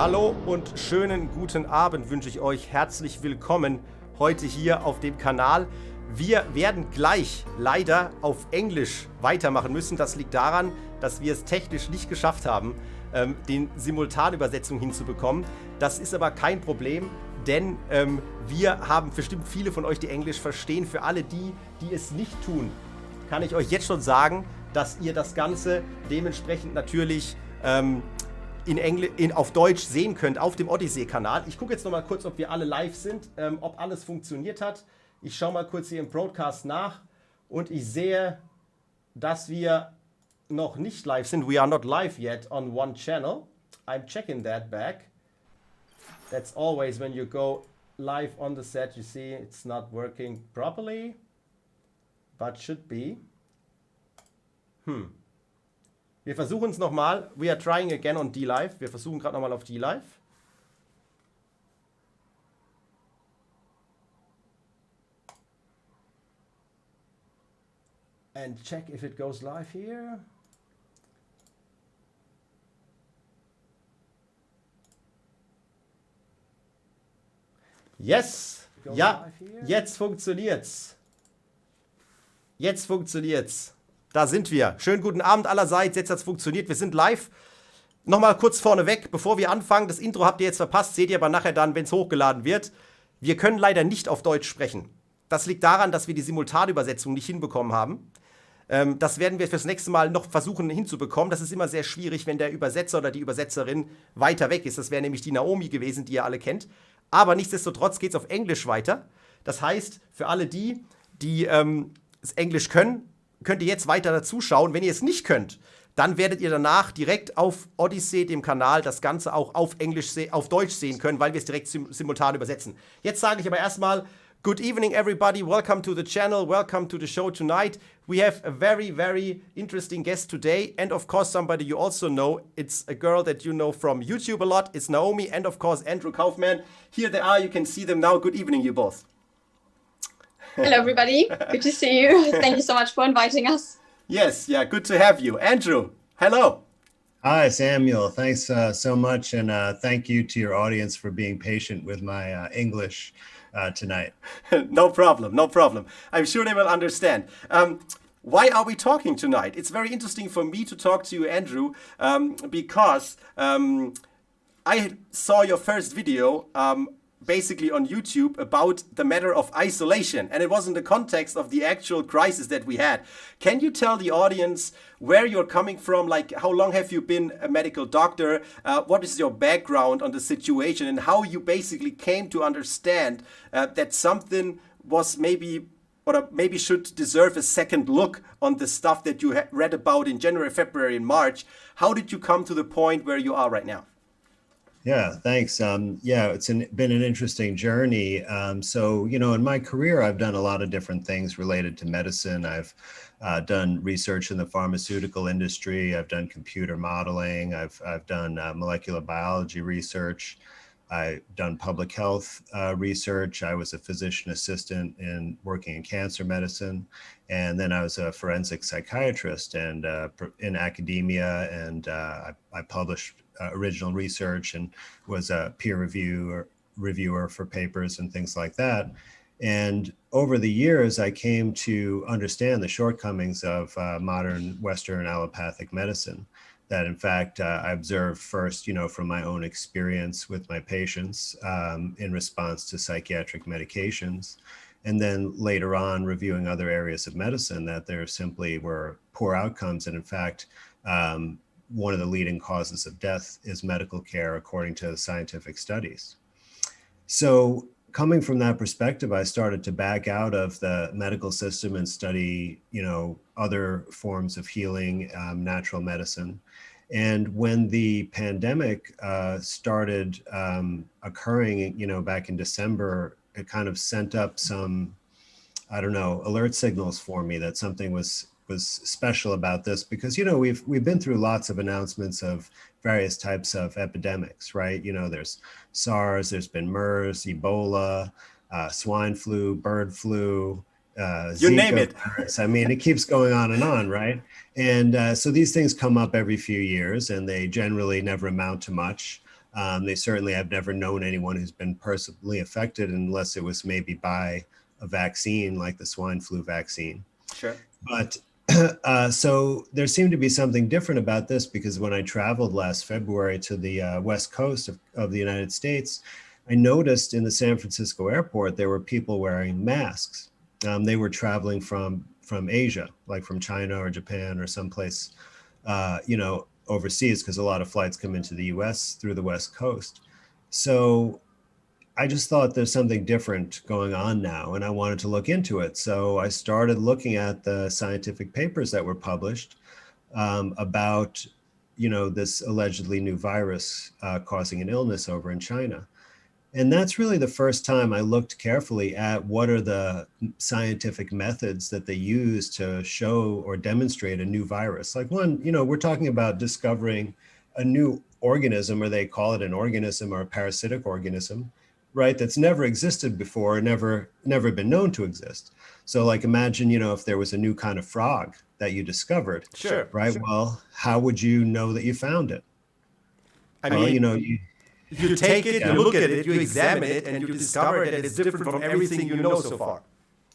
Hallo und schönen guten Abend wünsche ich euch. Herzlich willkommen heute hier auf dem Kanal. Wir werden gleich leider auf Englisch weitermachen müssen. Das liegt daran, dass wir es technisch nicht geschafft haben, den Simultanübersetzung hinzubekommen. Das ist aber kein Problem, denn wir haben bestimmt viele von euch, die Englisch verstehen. Für alle die, die es nicht tun, kann ich euch jetzt schon sagen, dass ihr das Ganze dementsprechend natürlich auf Deutsch sehen könnt auf dem Odyssey-Kanal. Ich gucke jetzt noch mal kurz, ob wir alle live sind, ob alles funktioniert hat. Ich schaue mal kurz hier im Broadcast nach und ich sehe, dass wir noch nicht live sind. We are not live yet on one channel. I'm checking that back. That's always when you go live on the set, you see it's not working properly, but should be. Wir versuchen es nochmal. We are trying again on D-Live. Wir versuchen gerade nochmal auf D-Live. And check if it goes live here. Yes. Ja, jetzt funktioniert's. Jetzt funktioniert's. Da sind wir. Schönen guten Abend allerseits. Jetzt hat es funktioniert. Wir sind live. Nochmal kurz vorneweg, bevor wir anfangen. Das Intro habt ihr jetzt verpasst. Seht ihr aber nachher dann, wenn es hochgeladen wird. Wir können leider nicht auf Deutsch sprechen. Das liegt daran, dass wir die Simultanübersetzung nicht hinbekommen haben. Das werden wir fürs nächste Mal noch versuchen hinzubekommen. Das ist immer sehr schwierig, wenn der Übersetzer oder die Übersetzerin weiter weg ist. Das wäre nämlich die Naomi gewesen, die ihr alle kennt. Aber nichtsdestotrotz geht es auf Englisch weiter. Das heißt, für alle die es Englisch können, könnt ihr jetzt weiter dazuschauen. Wenn ihr es nicht könnt, dann werdet ihr danach direkt auf Odyssey, dem Kanal, das Ganze auch auf Deutsch sehen können, weil wir es direkt simultan übersetzen. Jetzt sage ich aber erstmal, good evening everybody, welcome to the channel, welcome to the show tonight. We have a very, very interesting guest today, and of course somebody you also know. It's a girl that you know from YouTube a lot. It's Naomi and of course Andrew Kaufman. Here they are, you can see them now. Good evening, you both. Hello, everybody. Good to see you. Thank you so much for inviting us. Yes, yeah, good to have you. Andrew, hello. Hi, Samuel. Thanks so much. And thank you to your audience for being patient with my English tonight. No problem, no problem. I'm sure they will understand. Why are we talking tonight? It's very interesting for me to talk to you, Andrew, because I saw your first video basically on YouTube about the matter of isolation, and it was in the context of the actual crisis that we had. Can you tell the audience where you're coming from? Like, how long have you been a medical doctor? What is your background on the situation, and how you basically came to understand that something was maybe should deserve a second look on the stuff that you read about in January, February, and March? How did you come to the point where you are right now? Yeah, thanks. Yeah, it's been an interesting journey. So, you know, in my career, I've done a lot of different things related to medicine. I've done research in the pharmaceutical industry. I've done computer modeling. I've done molecular biology research. I've done public health research. I was a physician assistant in working in cancer medicine. And then I was a forensic psychiatrist and in academia, and I published original research and was a peer reviewer for papers and things like that. And over the years, I came to understand the shortcomings of modern Western allopathic medicine. That in fact, I observed first, you know, from my own experience with my patients in response to psychiatric medications. And then later on, reviewing other areas of medicine, that there simply were poor outcomes. And in fact, one of the leading causes of death is medical care, according to scientific studies. So coming from that perspective, I started to back out of the medical system and study, you know, other forms of healing, natural medicine. And when the pandemic started occurring, you know, back in December, it kind of sent up some, I don't know, alert signals for me that something was special about this, because, you know, we've been through lots of announcements of various types of epidemics, right? You know, there's SARS, there's been MERS, Ebola, swine flu, bird flu, you name it. I mean, it keeps going on, right? And so these things come up every few years, and they generally never amount to much. They certainly have never known anyone who's been personally affected unless it was maybe by a vaccine like the swine flu vaccine. Sure. But so there seemed to be something different about this, because when I traveled last February to the West Coast of the United States, I noticed in the San Francisco airport, there were people wearing masks. They were traveling from Asia, like from China or Japan or someplace, overseas, because a lot of flights come into the US through the West Coast. So I just thought there's something different going on now, and I wanted to look into it. So I started looking at the scientific papers that were published about, this allegedly new virus causing an illness over in China. And that's really the first time I looked carefully at what are the scientific methods that they use to show or demonstrate a new virus. Like one, we're talking about discovering a new organism, or they call it an organism or a parasitic organism, right? That's never existed before, never been known to exist. So like imagine, if there was a new kind of frog that you discovered, Sure. right? Sure. Well, how would you know that you found it? I mean, you take it, you look at it, you examine it, and you discover that it's different from everything you know so far.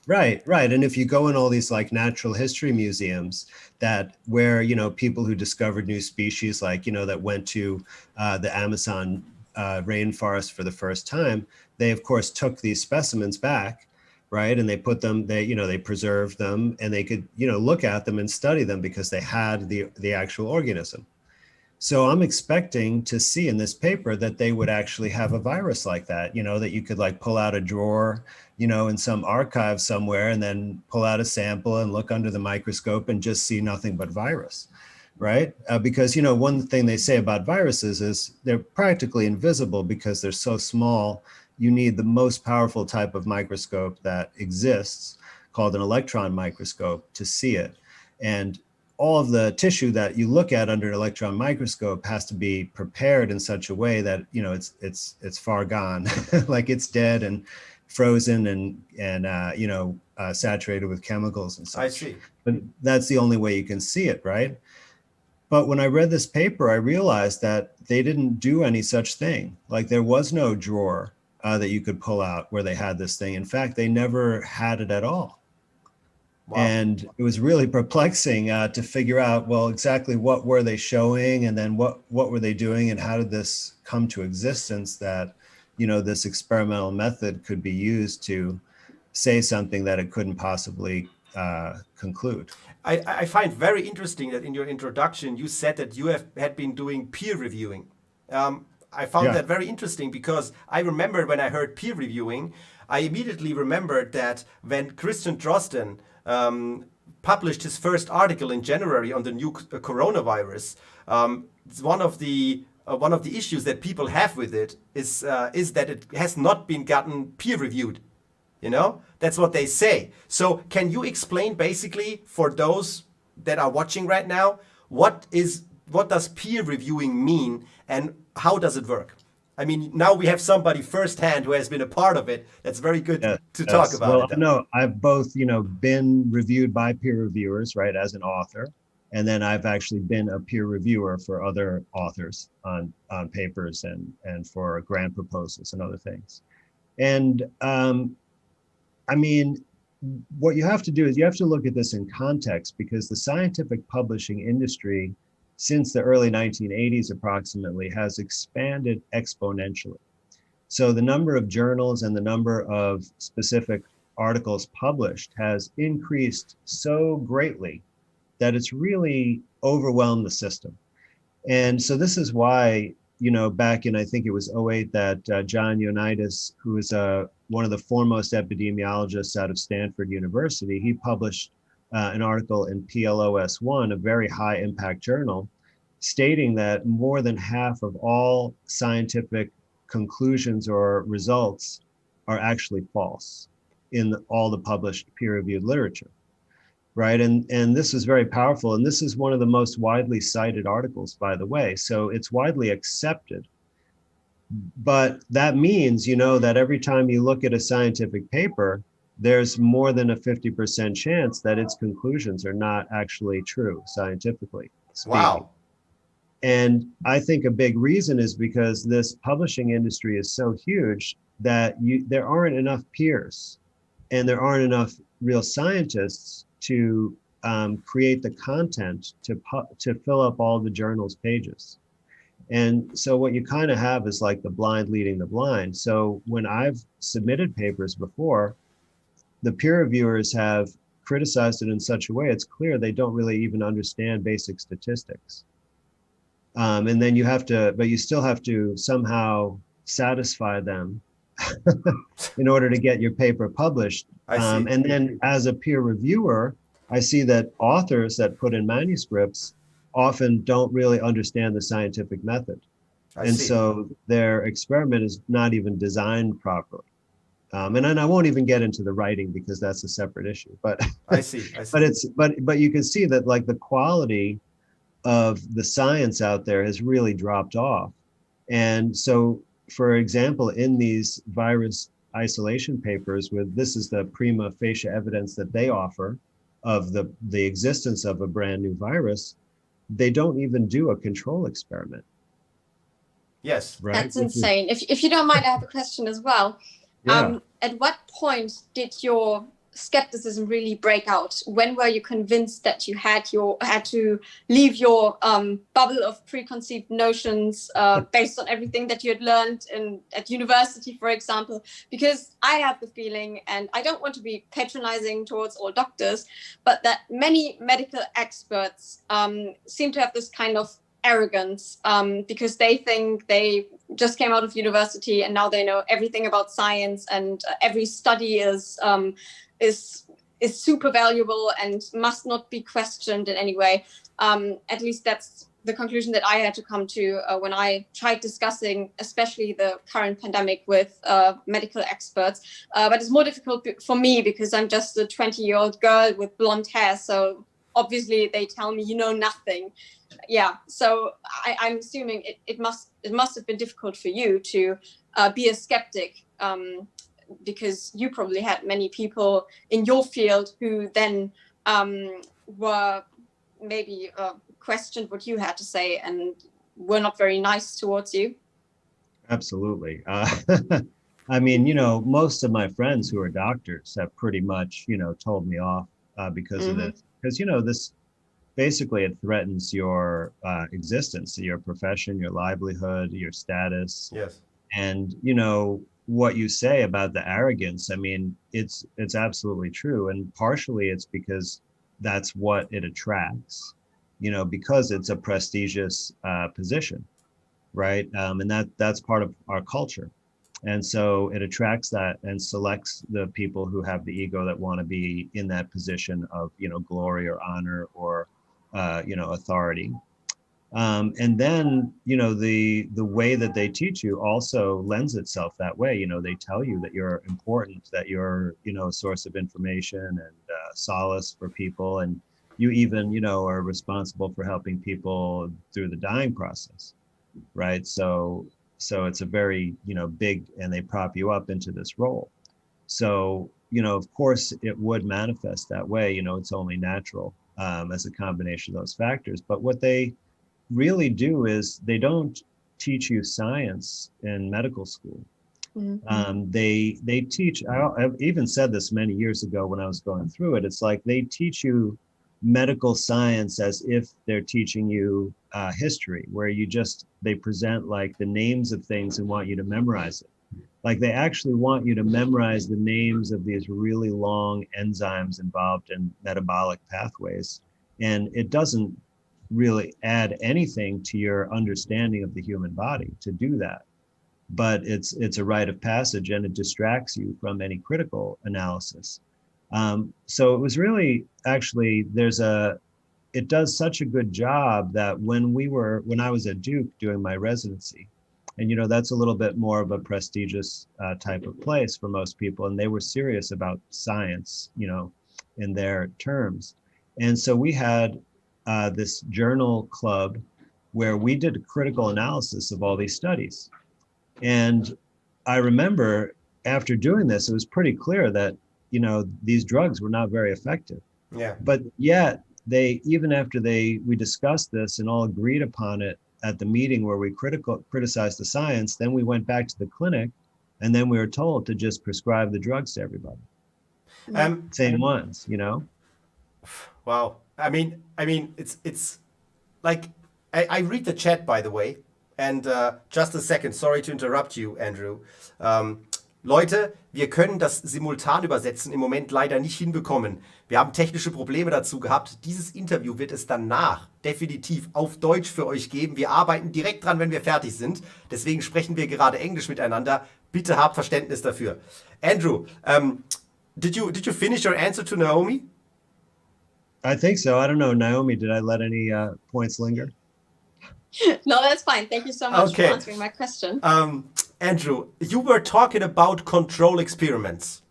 Right. And if you go in all these like natural history museums where, people who discovered new species, like, that went to the Amazon rainforest for the first time, they of course took these specimens back, right? And they put them, they preserved them, and they could, look at them and study them because they had the actual organism. So I'm expecting to see in this paper that they would actually have a virus like that, that you could like pull out a drawer, in some archive somewhere, and then pull out a sample and look under the microscope and just see nothing but virus, right? Because, one thing they say about viruses is they're practically invisible because they're so small. You need the most powerful type of microscope that exists, called an electron microscope, to see it. And all of the tissue that you look at under an electron microscope has to be prepared in such a way that, it's far gone, like it's dead and frozen and saturated with chemicals and such. I see. But that's the only way you can see it, right? But when I read this paper, I realized that they didn't do any such thing. Like there was no drawer that you could pull out where they had this thing. In fact, they never had it at all. Wow. And it was really perplexing to figure out, well, exactly what were they showing, and then what were they doing, and how did this come to existence that, this experimental method could be used to say something that it couldn't possibly conclude. I find very interesting that in your introduction, you said that you had been doing peer reviewing. I found that very interesting because I remember when I heard peer reviewing, I immediately remembered that when Christian Drosten published his first article in January on the new coronavirus, one of the issues that people have with it is that it has not been gotten peer reviewed. That's what they say. So can you explain basically for those that are watching right now, what does peer reviewing mean and how does it work? I mean, now we have somebody firsthand who has been a part of it. That's very good to talk about it. No, I've both, been reviewed by peer reviewers, right, as an author, and then I've actually been a peer reviewer for other authors on papers and for grant proposals and other things. And I mean, what you have to do is you have to look at this in context, because the scientific publishing industry since the early 1980s approximately has expanded exponentially. So the number of journals and the number of specific articles published has increased so greatly that it's really overwhelmed the system. And so this is why, back in, I think it was 2008, that John Ioannidis, who is one of the foremost epidemiologists out of Stanford University, he published an article in PLOS1, a very high impact journal, stating that more than half of all scientific conclusions or results are actually false in all the published peer-reviewed literature, right? And this is very powerful. And this is one of the most widely cited articles, by the way. So it's widely accepted. But that means, that every time you look at a scientific paper, there's more than a 50% chance that its conclusions are not actually true scientifically speaking. Wow. And I think a big reason is because this publishing industry is so huge that there aren't enough peers and there aren't enough real scientists to create the content to fill up all the journal's pages. And so what you kind of have is like the blind leading the blind. So when I've submitted papers before, the peer reviewers have criticized it in such a way, it's clear they don't really even understand basic statistics. And then but you still have to somehow satisfy them in order to get your paper published. And then as a peer reviewer, I see that authors that put in manuscripts often don't really understand the scientific method. So their experiment is not even designed properly. And then I won't even get into the writing because that's a separate issue. But I see. But you can see that like the quality of the science out there has really dropped off. And so, for example, in these virus isolation papers, this is the prima facie evidence that they offer of the existence of a brand new virus, they don't even do a control experiment. Yes. Right? That's insane. If you don't mind, I have a question as well. Yeah. At what point did your skepticism really break out? When were you convinced that you had to leave your bubble of preconceived notions based on everything that you had learned at university, for example? Because I have the feeling, and I don't want to be patronizing towards all doctors, but that many medical experts seem to have this kind of arrogance because they think they just came out of university and now they know everything about science, and every study is super valuable and must not be questioned in any way. At least that's the conclusion that I had to come to when I tried discussing, especially the current pandemic, with medical experts. But it's more difficult for me because I'm just a 20-year-old girl with blonde hair. So obviously they tell me you know nothing. Yeah. So I'm assuming it must have been difficult for you to be a skeptic. Because you probably had many people in your field who then were maybe questioned what you had to say and were not very nice towards you. Absolutely. I mean, most of my friends who are doctors have pretty much, told me off because of this. Because, this basically it threatens your existence, your profession, your livelihood, your status. Yes. And, what you say about the arrogance, I mean, it's absolutely true. And partially it's because that's what it attracts, because it's a prestigious position, right? And that's part of our culture. And so it attracts that and selects the people who have the ego that want to be in that position of, glory or honor or, authority. And then, the way that they teach you also lends itself that way. They tell you that you're important, that you're, a source of information and solace for people. And you even, are responsible for helping people through the dying process, right? So it's a very, big, and they prop you up into this role. So, of course, it would manifest that way. It's only natural as a combination of those factors. But what they really do is they don't teach you science in medical school. They teach, I've even said this many years ago when I was going through it, it's like they teach you medical science as if they're teaching you history, where they present like the names of things and want you to memorize it. Like they actually want you to memorize the names of these really long enzymes involved in metabolic pathways. And it doesn't really add anything to your understanding of the human body to do that. But it's a rite of passage, and it distracts you from any critical analysis. So it was really, actually, it does such a good job that when I was at Duke doing my residency, and that's a little bit more of a prestigious type of place for most people, and they were serious about science, in their terms. And so we had this journal club where we did a critical analysis of all these studies. And I remember after doing this, it was pretty clear that, these drugs were not very effective. Yeah. But yet even after we discussed this and all agreed upon it, at the meeting where we criticized the science, then we went back to the clinic, and then we were told to just prescribe the drugs to everybody. Same ones, you know? Wow. I mean, it's like I read the chat, by the way, and just a second. Sorry to interrupt you, Andrew. Leute, wir können das simultan übersetzen im Moment leider nicht hinbekommen. Wir haben technische Probleme dazu gehabt. Dieses Interview wird es danach definitiv auf Deutsch für euch geben. Wir arbeiten direkt dran, wenn wir fertig sind. Deswegen sprechen wir gerade Englisch miteinander. Bitte habt Verständnis dafür. Andrew, did you finish your answer to Naomi? I think so. I don't know, Naomi, did I let any points linger? No, that's fine. Thank you so much for answering my question. Andrew, you were talking about control experiments.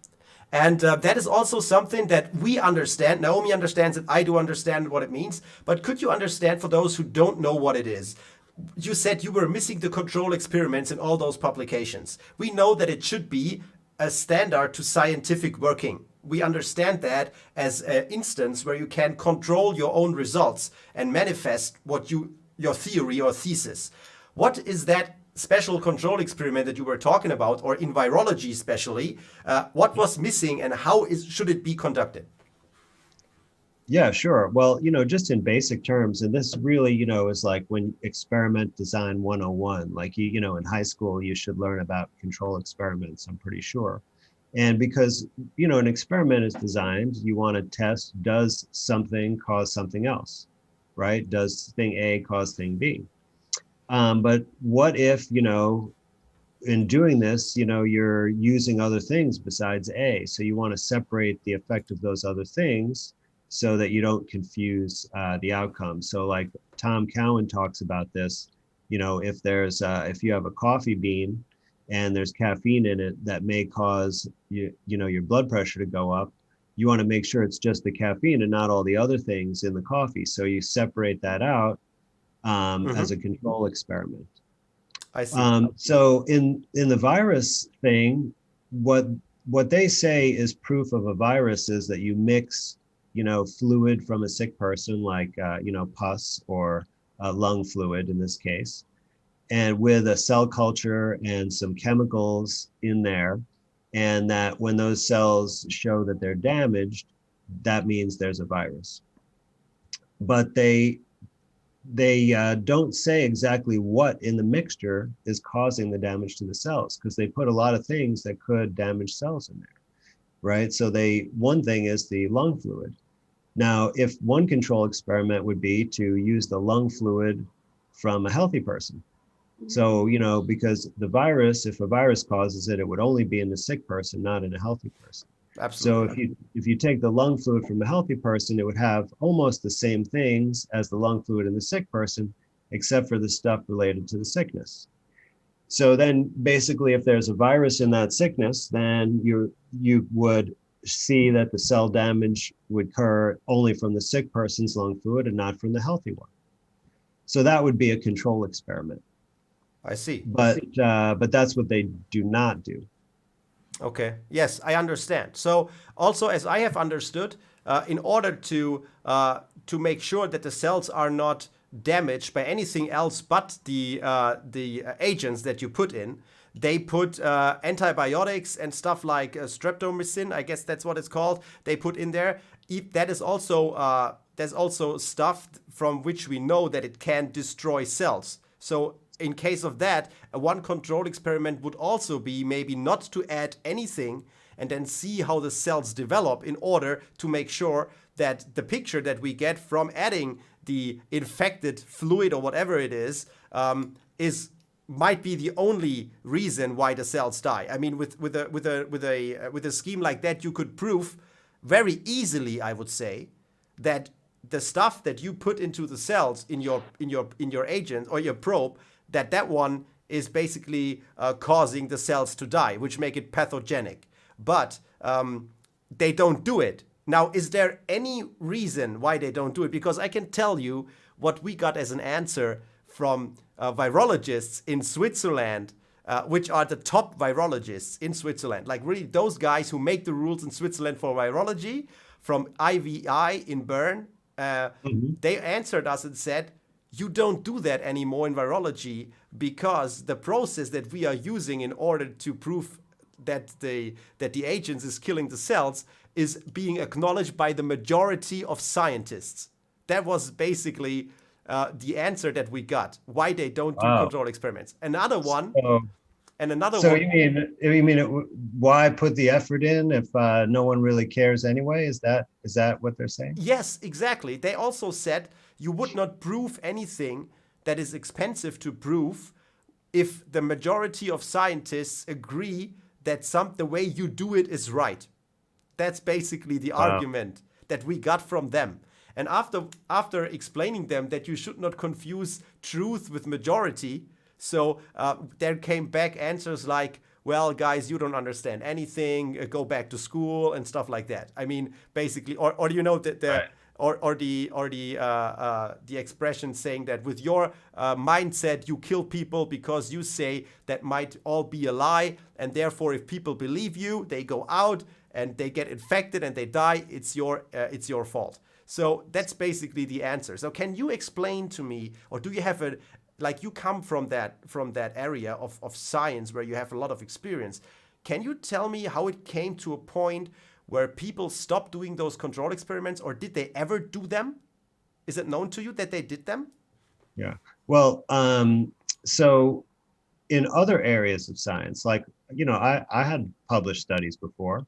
And that is also something that we understand. Naomi understands it. I do understand what it means. But could you understand for those who don't know what it is? You said you were missing the control experiments in all those publications. We know that it should be a standard to scientific working. We understand that as an instance where you can control your own results and manifest your theory or thesis. What is that special control experiment that you were talking about, or in virology especially? What was missing, and how should it be conducted? Yeah, sure. Well, just in basic terms, and this really, is like when experiment design 101, like, in high school, you should learn about control experiments, I'm pretty sure. And because, an experiment is designed, you want to test, does something cause something else, right? Does thing A cause thing B? But what if, in doing this, you're using other things besides A. So you want to separate the effect of those other things so that you don't confuse the outcome. So like Tom Cowan talks about this, if you have a coffee bean and there's caffeine in it that may cause your blood pressure to go up, you want to make sure it's just the caffeine and not all the other things in the coffee. So you separate that out as a control experiment. I see. So in the virus thing, what they say is proof of a virus is that you mix, fluid from a sick person, like pus or lung fluid in this case, and with a cell culture and some chemicals in there, and that when those cells show that they're damaged, that means there's a virus. But they don't say exactly what in the mixture is causing the damage to the cells, because they put a lot of things that could damage cells in there, right? So one thing is the lung fluid. Now, if one control experiment would be to use the lung fluid from a healthy person. So, because the virus, if a virus causes it, it would only be in the sick person, not in a healthy person. Absolutely. So if you take the lung fluid from a healthy person, it would have almost the same things as the lung fluid in the sick person, except for the stuff related to the sickness. So then basically, if there's a virus in that sickness, then you would see that the cell damage would occur only from the sick person's lung fluid and not from the healthy one. So that would be a control experiment. I see. But that's what they do not do. Okay. Yes, I understand. So also, as I have understood, in order to make sure that the cells are not damaged by anything else but the agents that you put in, they put antibiotics and stuff like streptomycin. I guess that's what it's called. They put in there. That is also there's also stuff from which we know that it can destroy cells. So in case of that, one control experiment would also be maybe not to add anything and then see how the cells develop, in order to make sure that the picture that we get from adding the infected fluid or whatever it is might be the only reason why the cells die. I mean, with a scheme like that, you could prove very easily, I would say, that the stuff that you put into the cells in your agent or your probe, that one is basically causing the cells to die, which make it pathogenic. But they don't do it. Now, is there any reason why they don't do it? Because I can tell you what we got as an answer from virologists in Switzerland, which are the top virologists in Switzerland. Like really those guys who make the rules in Switzerland for virology, from IVI in Bern. They answered us and said, you don't do that anymore in virology, because the process that we are using in order to prove that the agent is killing the cells is being acknowledged by the majority of scientists. That was basically the answer that we got, why they don't do control experiments. Another one, So you mean why put the effort in if no one really cares anyway? Is that what they're saying? Yes, exactly. They also said you would not prove anything that is expensive to prove if the majority of scientists agree that the way you do it is right. That's basically the argument that we got from them. And after explaining them that you should not confuse truth with majority, so there came back answers like, well, guys, you don't understand anything, go back to school and stuff like that. I mean, basically, or you know, the expression saying that with your mindset, you kill people because you say that might all be a lie. And therefore, if people believe you, they go out and they get infected and they die, it's your fault. So that's basically the answer. So can you explain to me, or do you have like you come from that area of science where you have a lot of experience. Can you tell me how it came to a point where people stopped doing those control experiments, or did they ever do them? Is it known to you that they did them? Yeah. Well, so in other areas of science, like, I had published studies before,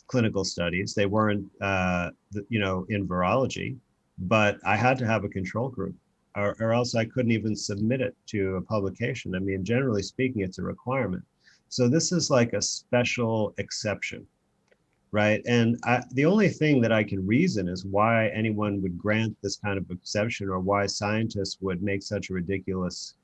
clinical studies. They weren't, in virology, but I had to have a control group. Or else I couldn't even submit it to a publication. I mean, generally speaking, it's a requirement. So this is like a special exception, right? And the only thing that I can reason is why anyone would grant this kind of exception, or why scientists would make such a ridiculous,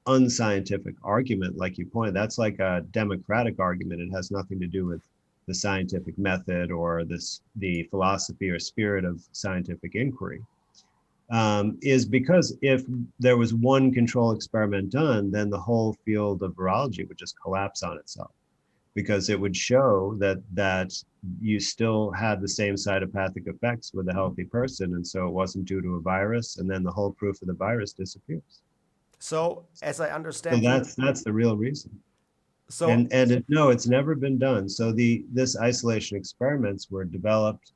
unscientific argument, like you pointed. That's like a democratic argument. It has nothing to do with the scientific method or the philosophy or spirit of scientific inquiry. Is because if there was one control experiment done, then the whole field of virology would just collapse on itself, because it would show that you still had the same cytopathic effects with a healthy person, and so it wasn't due to a virus, and then the whole proof of the virus disappears. So, as I understand, so that's the real reason. So no, it's never been done. So this isolation experiments were developed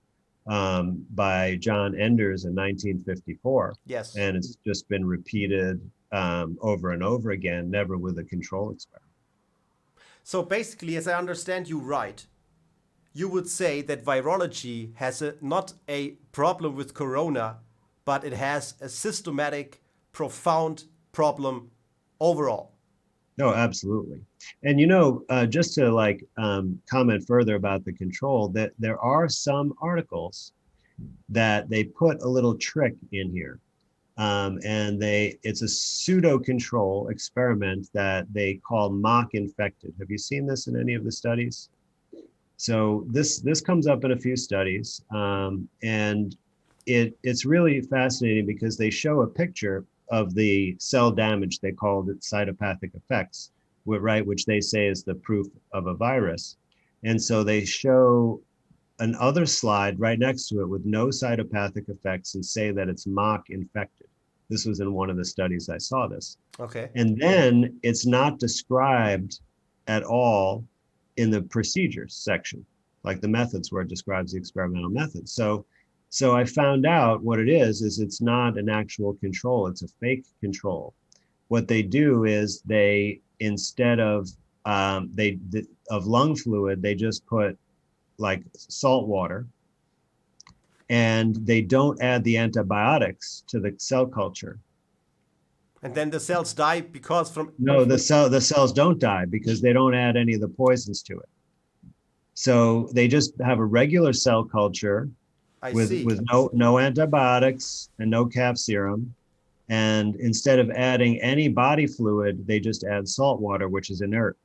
by John Enders in 1954. Yes. And it's just been repeated over and over again, never with a control experiment. So basically, as I understand you right, you would say that virology has not a problem with corona, but it has a systematic, profound problem overall. No, absolutely. And just to comment further about the control, that there are some articles that they put a little trick in here, and it's a pseudo control experiment that they call mock infected. Have you seen this in any of the studies? So this comes up in a few studies, and it's really fascinating because they show a picture of the cell damage. They called it cytopathic effects, right, which they say is the proof of a virus. And so they show another slide right next to it with no cytopathic effects and say that it's mock infected. This was in one of the studies I saw this. Okay. And then it's not described at all in the procedures section, like the methods where it describes the experimental methods. So I found out what it is it's not an actual control, it's a fake control. What they do is they, instead of lung fluid, they just put like salt water, and they don't add the antibiotics to the cell culture. And then the cells die because from... No, the cells don't die because they don't add any of the poisons to it. So they just have a regular cell culture with no antibiotics and no calf serum. And instead of adding any body fluid, they just add salt water, which is inert.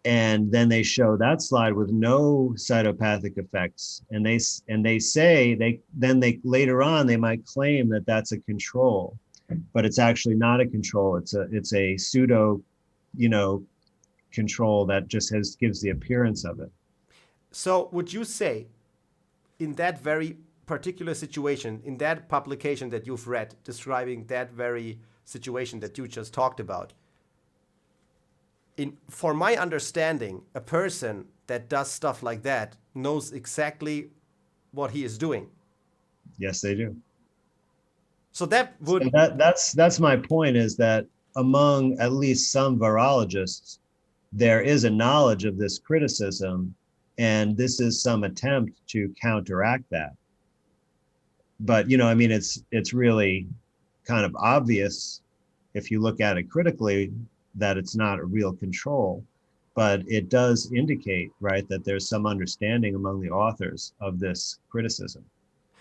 And then they show that slide with no cytopathic effects. And they say later on, they might claim that that's a control, but it's actually not a control. It's a pseudo, control that just gives the appearance of it. So would you say in that very particular situation, in that publication that you've read, describing that very situation that you just talked about, for my understanding, a person that does stuff like that knows exactly what he is doing. Yes, they do. So that would... So that's my point, is that among at least some virologists, there is a knowledge of this criticism, and this is some attempt to counteract that. But, you know, I mean, it's really kind of obvious if you look at it critically that it's not a real control, but it does indicate, right, that there's some understanding among the authors of this criticism.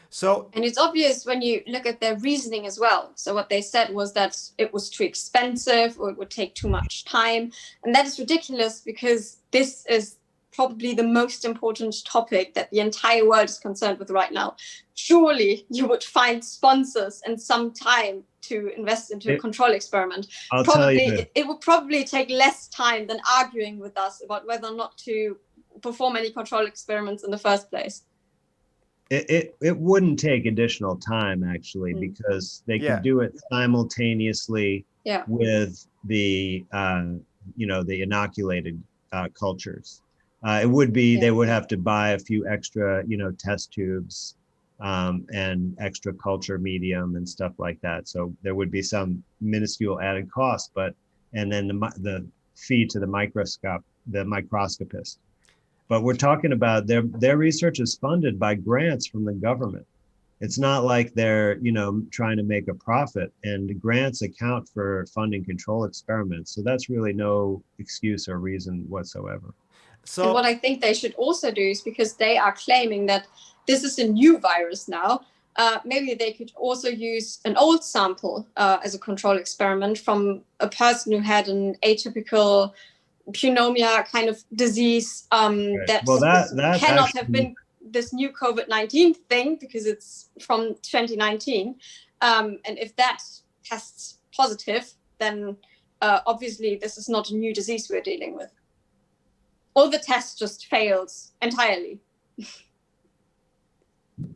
So, and it's obvious when you look at their reasoning as well. So what they said was that it was too expensive or it would take too much time. And that is ridiculous, because this is probably the most important topic that the entire world is concerned with right now. Surely you would find sponsors and some time to invest into a control experiment. It would probably take less time than arguing with us about whether or not to perform any control experiments in the first place. It wouldn't take additional time, actually, because they could do it simultaneously with the the inoculated cultures. It would be they would have to buy a few extra test tubes and extra culture medium and stuff like that. So there would be some minuscule added cost, and then the fee to the microscopist. But we're talking about their research is funded by grants from the government. It's not like they're, trying to make a profit, and grants account for funding control experiments. So that's really no excuse or reason whatsoever. So, and what I think they should also do is, because they are claiming that this is a new virus now, maybe they could also use an old sample as a control experiment from a person who had an atypical pneumonia kind of disease that cannot actually have been this new COVID-19 thing, because it's from 2019. And if that tests positive, then obviously this is not a new disease we're dealing with. Or the test just fails entirely.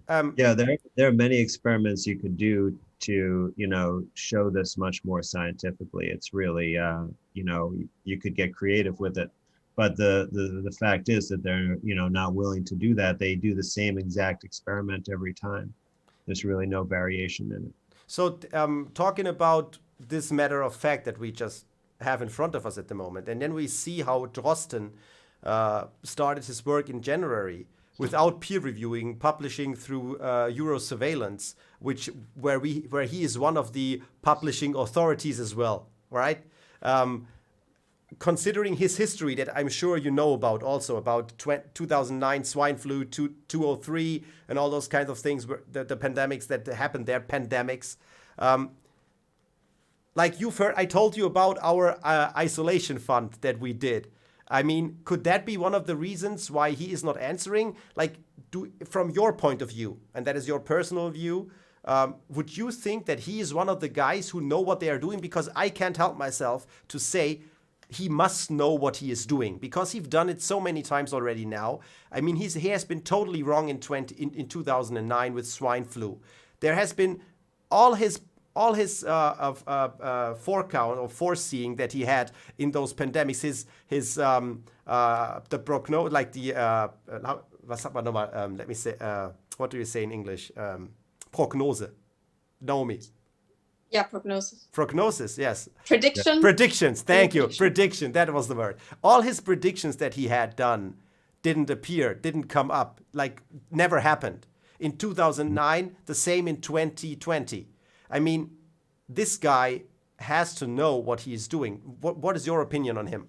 There are many experiments you could do to, show this much more scientifically. It's really, you could get creative with it. But the fact is that they're, not willing to do that. They do the same exact experiment every time. There's really no variation in it. So talking about this matter of fact that we just have in front of us at the moment, and then we see how Drosten started his work in January without peer reviewing, publishing through Eurosurveillance, where he is one of the publishing authorities as well, right? Considering his history that I'm sure you know about, also about 2009 swine flu, 2003, and all those kinds of things, the pandemics that happened there, pandemics. Like you've heard, I told you about our isolation fund that we did. I mean, could that be one of the reasons why he is not answering? Like, from your point of view, and that is your personal view, would you think that he is one of the guys who know what they are doing? Because I can't help myself to say he must know what he is doing, because he's done it so many times already now. I mean, he has been totally wrong in 2009 with swine flu. There has been all his forecount or foreseeing that he had in those pandemics, the prognosis, like the was sagt man nochmal? Let me say, what do you say in English? Prognose. Naomi. Yeah, prognosis. Prognosis, yes. Prediction. Predictions. Thank you. Prediction. That was the word. All his predictions that he had done didn't appear, didn't come up, like never happened. In 2009, the same in 2020. I mean, this guy has to know what he is doing. What is your opinion on him?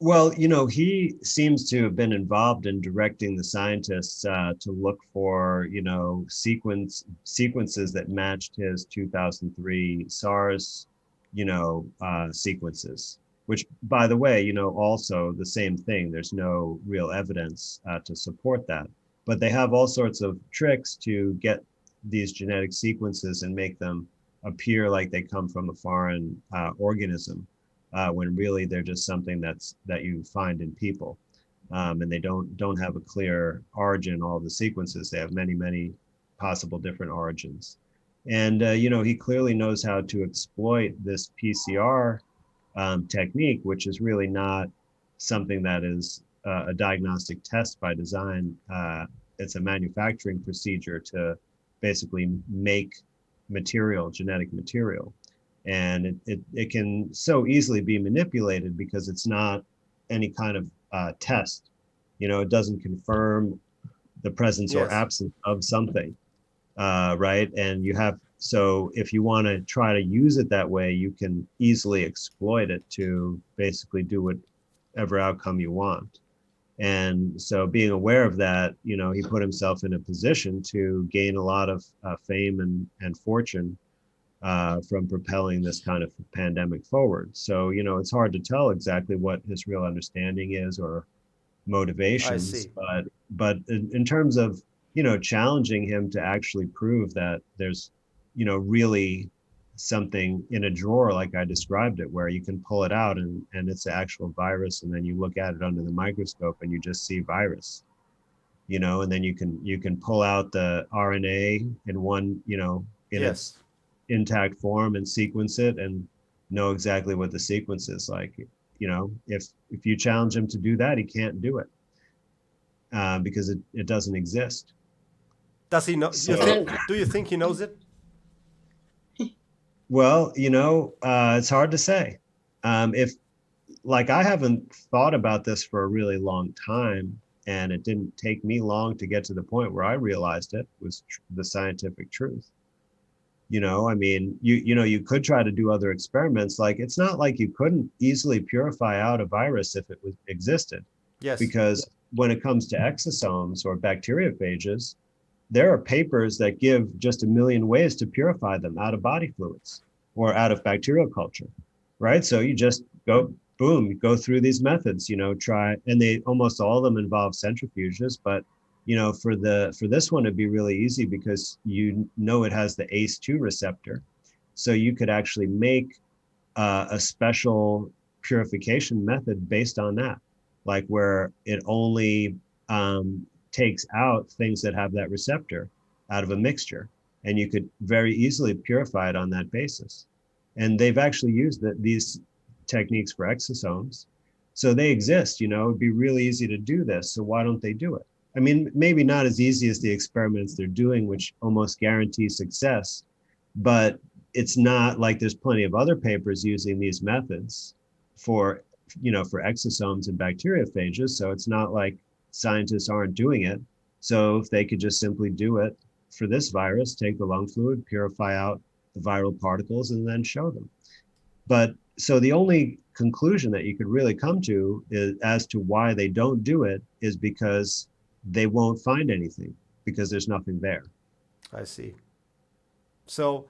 Well, he seems to have been involved in directing the scientists to look for, sequences that matched his 2003 SARS, sequences, which, by the way, also the same thing. There's no real evidence to support that. But they have all sorts of tricks to get these genetic sequences and make them appear like they come from a foreign organism, when really they're just something that you find in people. and they don't have a clear origin. All the sequences, they have many possible different origins, and he clearly knows how to exploit this PCR technique, which is really not something that is a diagnostic test by design. It's a manufacturing procedure to basically make genetic material. And it can so easily be manipulated because it's not any kind of test. It doesn't confirm the presence or absence of something, right? And so if you want to try to use it that way, you can easily exploit it to basically do whatever outcome you want. And so being aware of that, he put himself in a position to gain a lot of fame and fortune from propelling this kind of pandemic forward. So, it's hard to tell exactly what his real understanding is or motivations, but in terms of, challenging him to actually prove that there's, really something in a drawer, like I described it, where you can pull it out and it's the actual virus. And then you look at it under the microscope and you just see virus, and then you can pull out the RNA in one, in its intact form and sequence it and know exactly what the sequence is like. If you challenge him to do that, he can't do it because it doesn't exist. Does he know? Do you think he knows it? Well, it's hard to say. I haven't thought about this for a really long time, and it didn't take me long to get to the point where I realized it was the scientific truth. You could try to do other experiments. Like, it's not like you couldn't easily purify out a virus if it existed. Yes. Because when it comes to exosomes or bacteriophages, there are papers that give just 1 million ways to purify them out of body fluids or out of bacterial culture, right? So you just go through these methods, try, and they almost all of them involve centrifuges, but for this one, it'd be really easy because it has the ACE2 receptor. So you could actually make a special purification method based on that, like where it only takes out things that have that receptor out of a mixture. And you could very easily purify it on that basis. And they've actually used these techniques for exosomes. So they exist, it'd be really easy to do this. So why don't they do it? I mean, maybe not as easy as the experiments they're doing, which almost guarantee success, but it's not like there's plenty of other papers using these methods for exosomes and bacteriophages. So it's not like scientists aren't doing it. So if they could just simply do it for this virus, take the lung fluid, purify out the viral particles, and then show them. But so the only conclusion that you could really come to is as to why they don't do it is because they won't find anything, because there's nothing there. I see. So,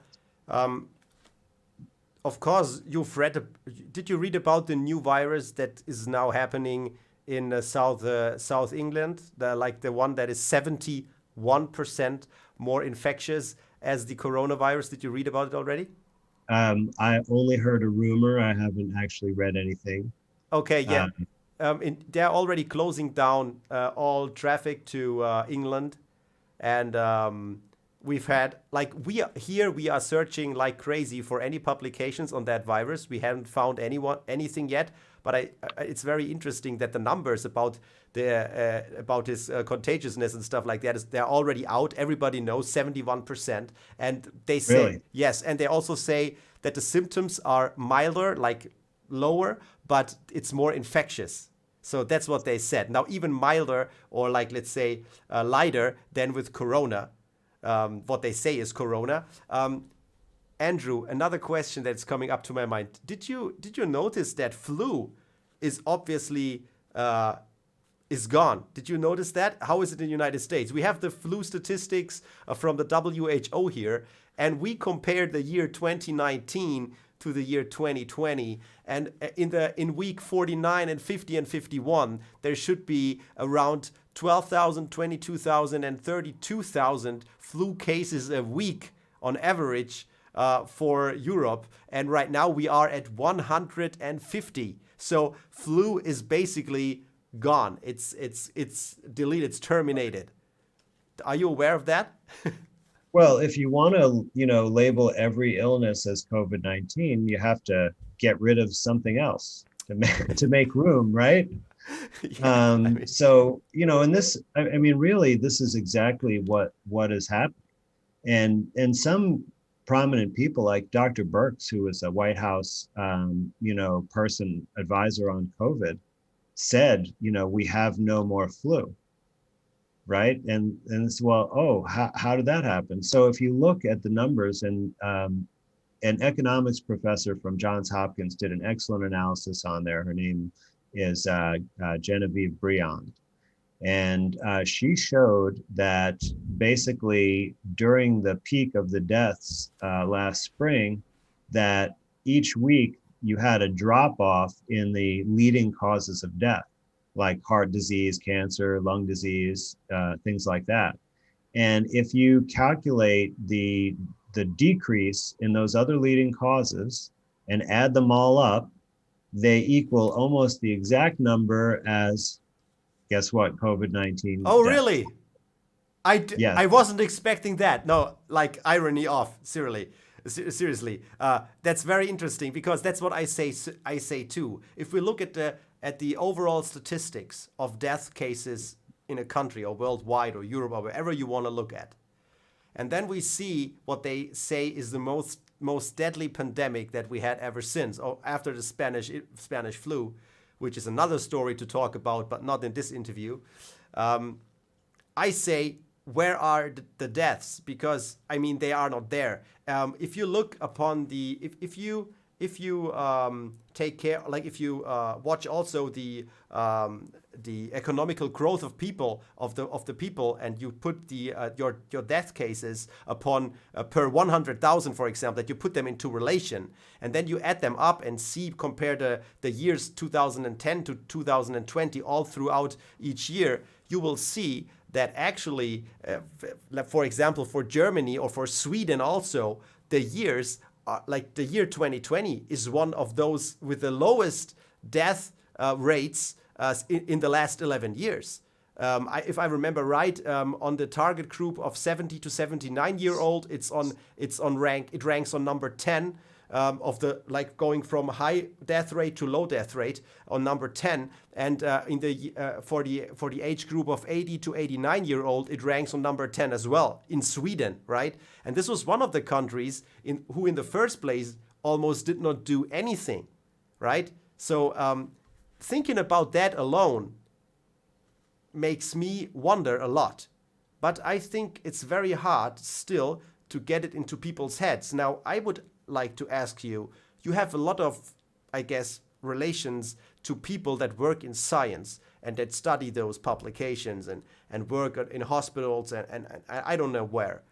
of course, did you read about the new virus that is now happening in South England? The one that is 71% more infectious as the coronavirus. Did you read about it already? I only heard a rumor. I haven't actually read anything. Okay, yeah. They're already closing down all traffic to England, and we've had we are searching like crazy for any publications on that virus. We haven't found anything yet, but it's very interesting that the numbers about his contagiousness and stuff like that they're already out. Everybody knows 71%, and they say really? Yes, and they also say that the symptoms are milder, like lower, but it's more infectious. So that's what they said. Now, even milder or let's say lighter than with corona. What they say is corona. Andrew, another question that's coming up to my mind. Did you notice that flu is obviously is gone? Did you notice that? How is it in the United States? We have the flu statistics from the WHO here, and we compared the year 2019 to the year 2020, and in week 49 and 50 and 51 there should be around 12,000, 22,000 and 32,000 flu cases a week on average for Europe, and right now we are at 150. So flu is basically gone. It's deleted. It's terminated. Are you aware of that? Well, if you want to, label every illness as COVID-19, you have to get rid of something else to make room, right? Yeah, I mean, So, and this, I mean, really, this is exactly what is happening. And some prominent people like Dr. Birx, who was a White House, advisor on COVID, said, we have no more flu. Right. And it's, well, oh, how did that happen? So if you look at the numbers, and an economics professor from Johns Hopkins did an excellent analysis on there. Her name is Genevieve Briand. And she showed that basically during the peak of the deaths last spring, that each week you had a drop off in the leading causes of death, like heart disease, cancer, lung disease, things like that. And if you calculate the decrease in those other leading causes and add them all up, they equal almost the exact number as, guess what, COVID-19 oh, death. really? Yes. I wasn't expecting that. No, like irony off. Seriously, that's very interesting, because that's what I say too. If we look at the overall statistics of death cases in a country or worldwide or Europe or wherever you want to look at, and then we see what they say is the most deadly pandemic that we had ever since, or after the Spanish flu, which is another story to talk about, but not in this interview. I say, where are the deaths? Because I mean, they are not there. If you look upon if you take care, like if you watch also the economical growth of people of the people, and you put your death cases upon per 100,000, for example, that you put them into relation, and then you add them up and compare the years 2010 to 2020 all throughout each year, you will see that actually, for example, for Germany or for Sweden also, the years like the year 2020 is one of those with the lowest death rates in the last 11 years. If I remember right, on the target group of 70 to 79-year-old, it ranks on number 10 of the, like, going from high death rate to low death rate on number 10, and for the age group of 80 to 89-year-old, it ranks on number 10 as well in Sweden, right? And this was one of the countries who in the first place almost did not do anything, right? So thinking about that alone makes me wonder a lot. But I think it's very hard still to get it into people's heads. Now, I would like to ask you, you have a lot of, I guess, relations to people that work in science and that study those publications and work in hospitals and I don't know where.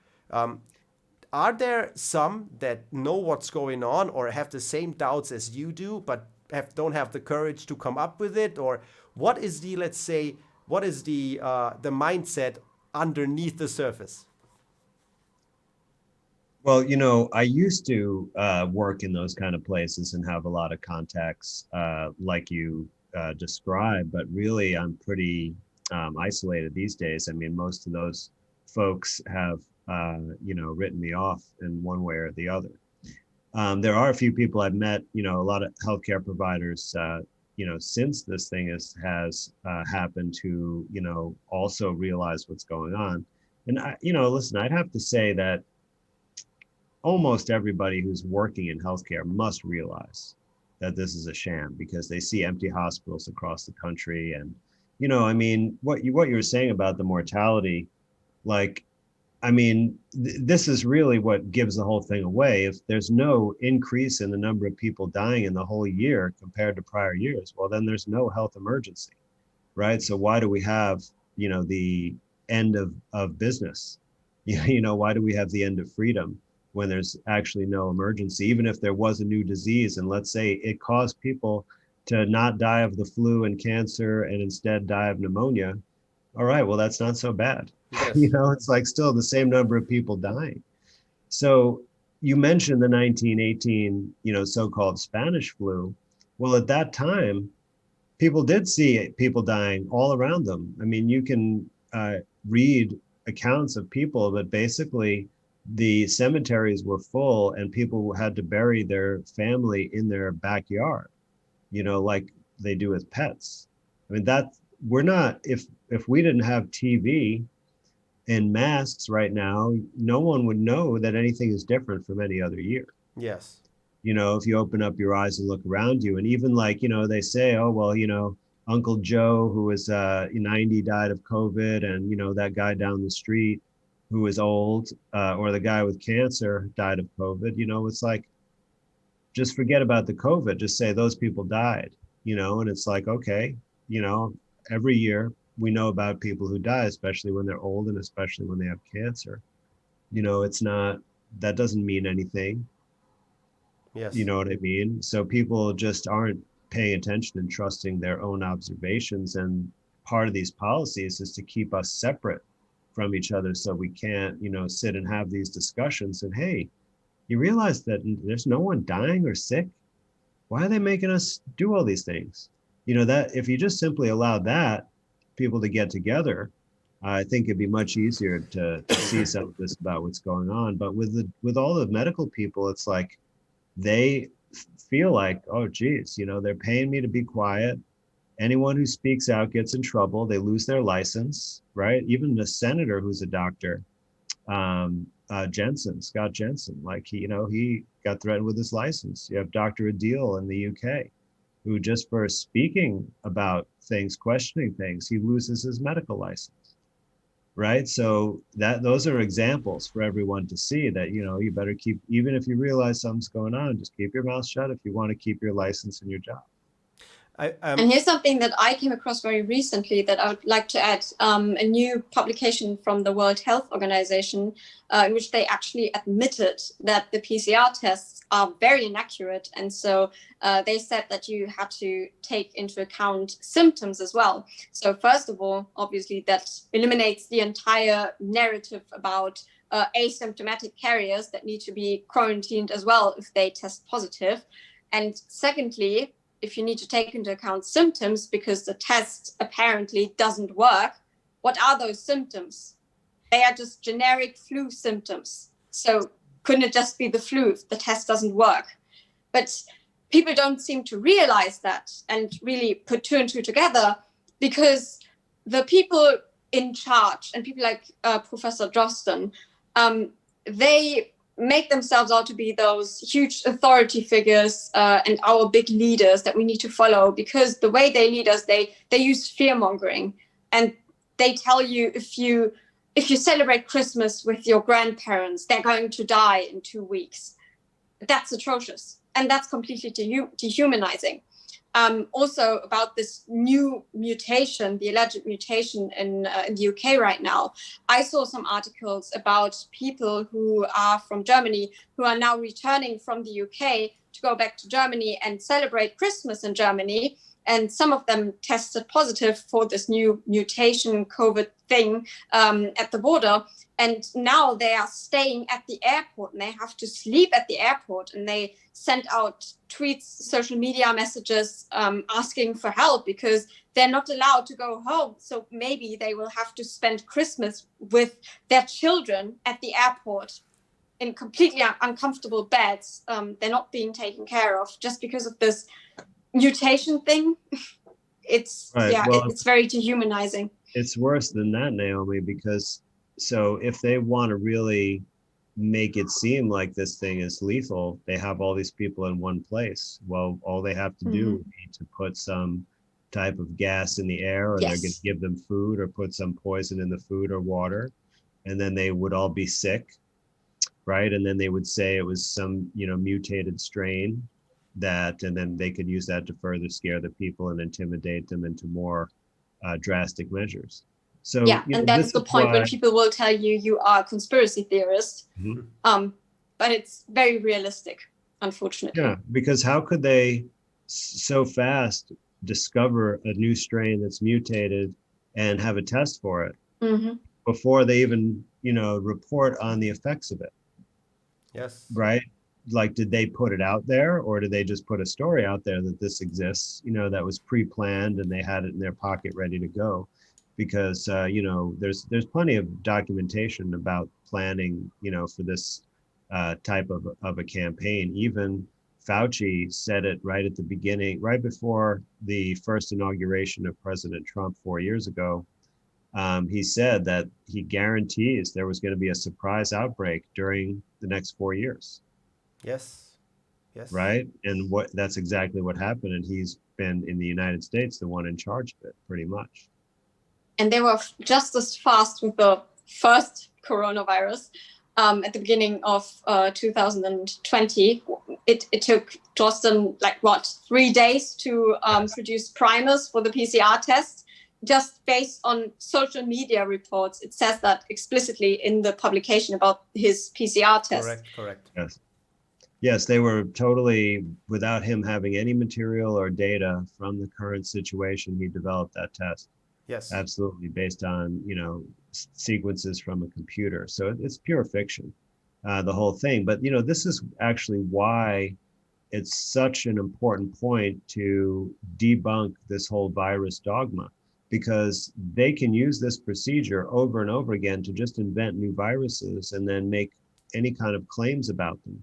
Are there some that know what's going on or have the same doubts as you do, but don't have the courage to come up with it? Or what is the, let's say, what is the mindset underneath the surface? Well, I used to work in those kind of places and have a lot of contacts like you described, but really I'm pretty isolated these days. I mean, most of those folks have, written me off in one way or the other. There are a few people I've met, a lot of healthcare providers, since this thing has happened to, also realize what's going on. And, listen, I'd have to say that almost everybody who's working in healthcare must realize that this is a sham, because they see empty hospitals across the country. And, I mean, what you were saying about the mortality, like, I mean, this is really what gives the whole thing away. If there's no increase in the number of people dying in the whole year compared to prior years, well, then there's no health emergency, right? So why do we have, the end of business? Why do we have the end of freedom when there's actually no emergency? Even if there was a new disease and let's say it caused people to not die of the flu and cancer and instead die of pneumonia, all right, well, that's not so bad. Yes. It's like still the same number of people dying. So you mentioned the 1918, so-called Spanish flu. Well, at that time, people did see people dying all around them. I mean, you can read accounts of people that basically the cemeteries were full and people had to bury their family in their backyard, you know, like they do with pets. I mean, that we're not, if we didn't have TV and masks right now, no one would know that anything is different from any other year. Yes. You know, if you open up your eyes and look around you, and even like, you know, they say, oh, well, you know, Uncle Joe, who was 90, died of COVID, and, you know, that guy down the street who is old, or the guy with cancer died of COVID, you know, it's like, just forget about the COVID, just say those people died, you know, and it's like, okay, you know, every year we know about people who die, especially when they're old and especially when they have cancer. You know, it's not, that doesn't mean anything. Yes. You know what I mean? So people just aren't paying attention and trusting their own observations. And part of these policies is to keep us separate from each other so we can't, you know, sit and have these discussions and, hey, you realize that there's no one dying or sick? Why are they making us do all these things? You know, that if you just simply allow that people to get together, I think it'd be much easier to see some of this about what's going on. But with all the medical people, it's like they feel like, oh, geez, you know, they're paying me to be quiet. Anyone who speaks out gets in trouble. They lose their license, right? Even the senator who's a doctor, Scott Jensen, like he got threatened with his license. You have Dr. Adil in the UK, who just for speaking about things, questioning things, he loses his medical license. Right. So those are examples for everyone to see that, you know, you better keep, even if you realize something's going on, just keep your mouth shut if you want to keep your license and your job. And here's something that I came across very recently that I would like to add, a new publication from the World Health Organization, in which they actually admitted that the PCR tests are very inaccurate. And so they said that you had to take into account symptoms as well. So first of all, obviously, that eliminates the entire narrative about asymptomatic carriers that need to be quarantined as well if they test positive. And secondly, if you need to take into account symptoms because the test apparently doesn't work, what are those symptoms? They are just generic flu symptoms. So couldn't it just be the flu if the test doesn't work? But people don't seem to realize that and really put two and two together, because the people in charge and people like Professor Joston, they make themselves out to be those huge authority figures and our big leaders that we need to follow, because the way they lead us, they use fear mongering, and they tell you if you celebrate Christmas with your grandparents, they're going to die in 2 weeks. That's atrocious, and that's completely dehumanizing. Also about this new mutation, the alleged mutation in the UK right now, I saw some articles about people who are from Germany who are now returning from the UK to go back to Germany and celebrate Christmas in Germany. And some of them tested positive for this new mutation COVID thing at the border. And now they are staying at the airport and they have to sleep at the airport. And they sent out tweets, social media messages asking for help because they're not allowed to go home. So maybe they will have to spend Christmas with their children at the airport in completely uncomfortable beds. They're not being taken care of just because of this mutation thing. It's right. Well, it's very dehumanizing. It's worse than that, Naomi, because so if they want to really make it seem like this thing is lethal, they have all these people in one place. Well, all they have to do would be to put some type of gas in the air, or they're going to give them food or put some poison in the food or water, and then they would all be sick, right? And then they would say it was some, mutated strain that, and then they could use that to further scare the people and intimidate them into more drastic measures. So and that's the point when people will tell you are a conspiracy theorist. But it's very realistic, unfortunately. Yeah, because how could they so fast discover a new strain that's mutated and have a test for it before they even report on the effects of it? Yes. Right. like, did they put it out there, or did they just put a story out there that this exists, you know, that was pre-planned and they had it in their pocket ready to go? Because you know, there's plenty of documentation about planning, you know, for this type of a campaign. Even Fauci said it right at the beginning, right before the first inauguration of President Trump 4 years ago. He said that he guarantees there was going to be a surprise outbreak during the next 4 years. Yes. Yes. Right. And that's exactly what happened. And he's been in the United States, the one in charge of it, pretty much. And they were just as fast with the first coronavirus at the beginning of 2020. It took Justin, like, what, 3 days to produce primers for the PCR test, just based on social media reports. It says that explicitly in the publication about his PCR test. Correct. Yes. Yes, they were totally, without him having any material or data from the current situation, he developed that test. Yes. Absolutely, based on, you know, sequences from a computer. So it's pure fiction, the whole thing. But, you know, this is actually why it's such an important point to debunk this whole virus dogma, because they can use this procedure over and over again to just invent new viruses and then make any kind of claims about them.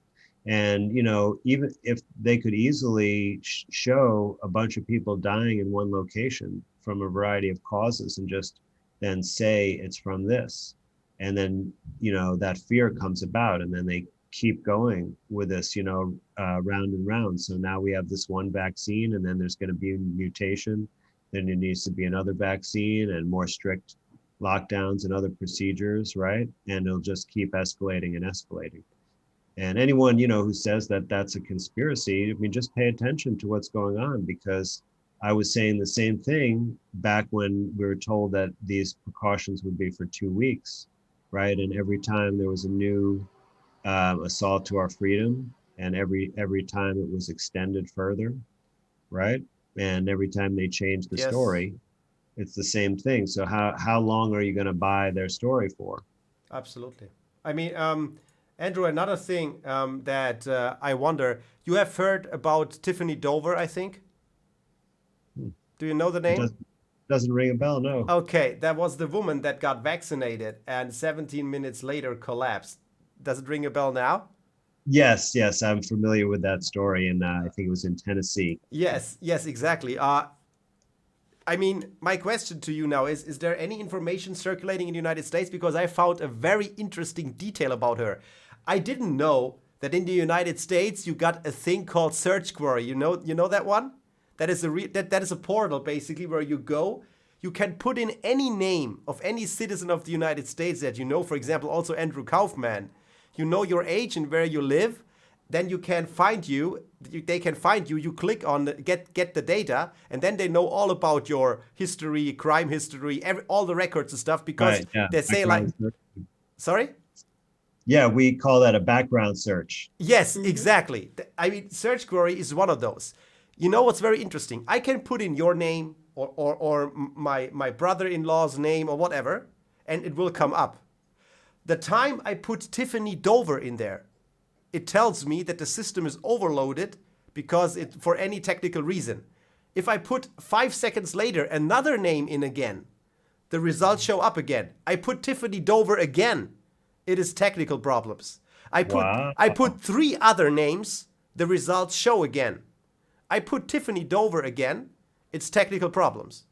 And, you know, even if they could easily show a bunch of people dying in one location from a variety of causes and just then say it's from this, and then, you know, that fear comes about, and then they keep going with this, you know, round and round. So now we have this one vaccine, and then there's going to be a mutation. Then there needs to be another vaccine and more strict lockdowns and other procedures, right? And it'll just keep escalating and escalating. And anyone, you know, who says that that's a conspiracy, I mean, just pay attention to what's going on, because I was saying the same thing back when we were told that these precautions would be for 2 weeks, right? And every time there was a new assault to our freedom, and every time it was extended further, right? And every time they changed the story, it's the same thing. So how long are you going to buy their story for? Absolutely. I mean, Andrew, another thing that I wonder, you have heard about Tiffany Dover, I think? Do you know the name? Doesn't ring a bell, no. Okay, that was the woman that got vaccinated and 17 minutes later collapsed. Does it ring a bell now? Yes, I'm familiar with that story, and I think it was in Tennessee. Yes, exactly. I mean, my question to you now is there any information circulating in the United States? Because I found a very interesting detail about her. I didn't know that in the United States you got a thing called Search Query. You know that one? That is a portal basically where you go. You can put in any name of any citizen of the United States that you know. For example, also Andrew Kaufman. You know your age and where you live. Then you can find you. They can find you. You click on get the data, and then they know all about your history, crime history, all the records and stuff. Because right, yeah. they say like, sorry. Yeah, we call that a background search. Yes, exactly. I mean, Search Query is one of those. You know what's very interesting? I can put in your name or my brother-in-law's name or whatever, and it will come up. The time I put Tiffany Dover in there, it tells me that the system is overloaded because for any technical reason. If I put 5 seconds later another name in again, the results show up again. I put Tiffany Dover again. It is technical problems. I put 3 other names, the results show again. I put Tiffany Dover again, it's technical problems.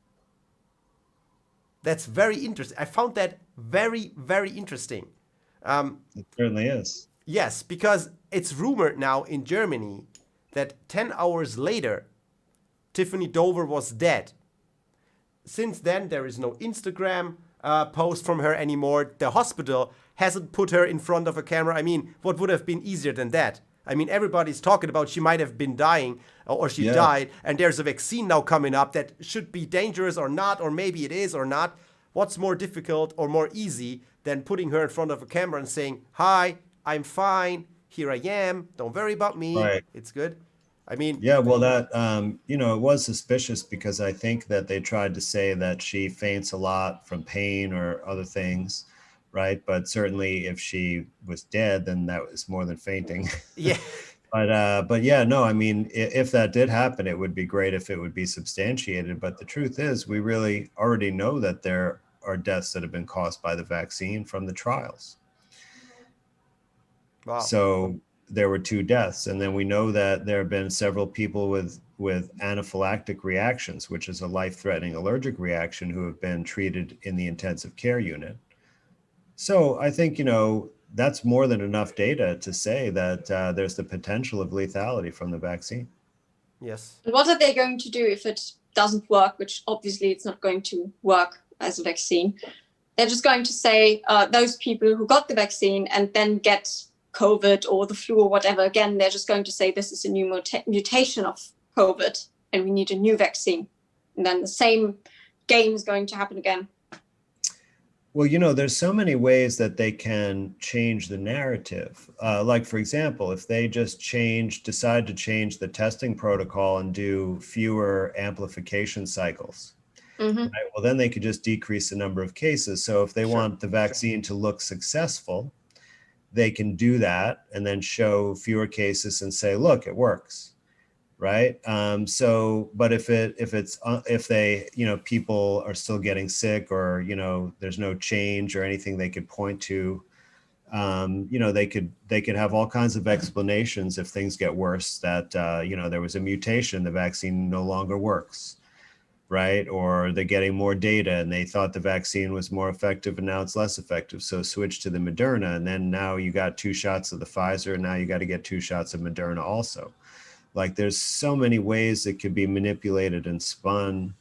That's very interesting. I found that very, very interesting. It certainly is. Yes, because it's rumored now in Germany that 10 hours later, Tiffany Dover was dead. Since then, there is no Instagram post from her anymore. The hospital hasn't put her in front of a camera. I mean, what would have been easier than that? I mean, everybody's talking about she might have been dying or she died, and there's a vaccine now coming up that should be dangerous or not, or maybe it is or not. What's more difficult or more easy than putting her in front of a camera and saying, "Hi, I'm fine. Here I am. Don't worry about me. Right. It's good." I mean, yeah, well, that, you know, it was suspicious because I think that they tried to say that she faints a lot from pain or other things. right? But certainly if she was dead, then that was more than fainting. Yeah. But yeah, no, I mean, if that did happen, it would be great if it would be substantiated. But the truth is, we really already know that there are deaths that have been caused by the vaccine from the trials. Wow. So there were 2 deaths, and then we know that there have been several people with anaphylactic reactions, which is a life-threatening allergic reaction, who have been treated in the intensive care unit. So I think, you know, that's more than enough data to say that there's the potential of lethality from the vaccine. Yes. What are they going to do if it doesn't work, which obviously it's not going to work as a vaccine? They're just going to say those people who got the vaccine and then get COVID or the flu or whatever, again, they're just going to say this is a new mutation of COVID and we need a new vaccine. And then the same game is going to happen again. Well, you know, there's so many ways that they can change the narrative. Like, for example, if they just decide to change the testing protocol and do fewer amplification cycles, right? Well, then they could just decrease the number of cases. So if they want the vaccine to look successful, they can do that and then show fewer cases and say, look, it works, right? So, but if they, you know, people are still getting sick, or, you know, there's no change or anything they could point to, you know, they could have all kinds of explanations if things get worse, that, you know, there was a mutation, the vaccine no longer works, right? Or they're getting more data and they thought the vaccine was more effective and now it's less effective, so switch to the Moderna, and then now you got 2 shots of the Pfizer, and now you got to get 2 shots of Moderna also. Like, there's so many ways it could be manipulated and spun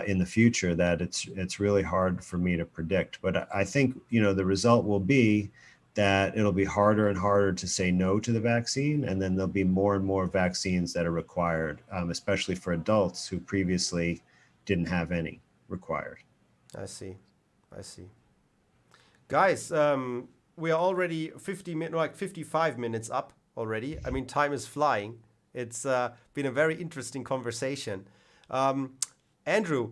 in the future that it's really hard for me to predict. But I think, you know, the result will be that it'll be harder and harder to say no to the vaccine, and then there'll be more and more vaccines that are required, especially for adults who previously didn't have any required. I see. Guys, we are already 55 minutes up already. I mean, time is flying. It's been a very interesting conversation. Andrew,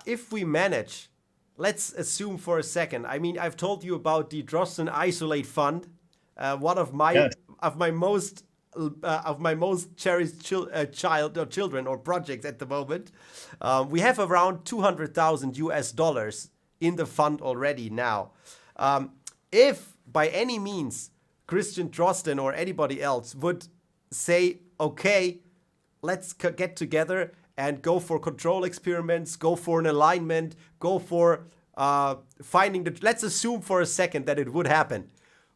if we manage, let's assume for a second. I mean, I've told you about the Drosten Isolate Fund, one of my most cherished children or projects at the moment. We have around $200,000 in the fund already now. If by any means Christian Drosten or anybody else would say, okay, let's get together and go for control experiments, go for an alignment, go for finding let's assume for a second that it would happen.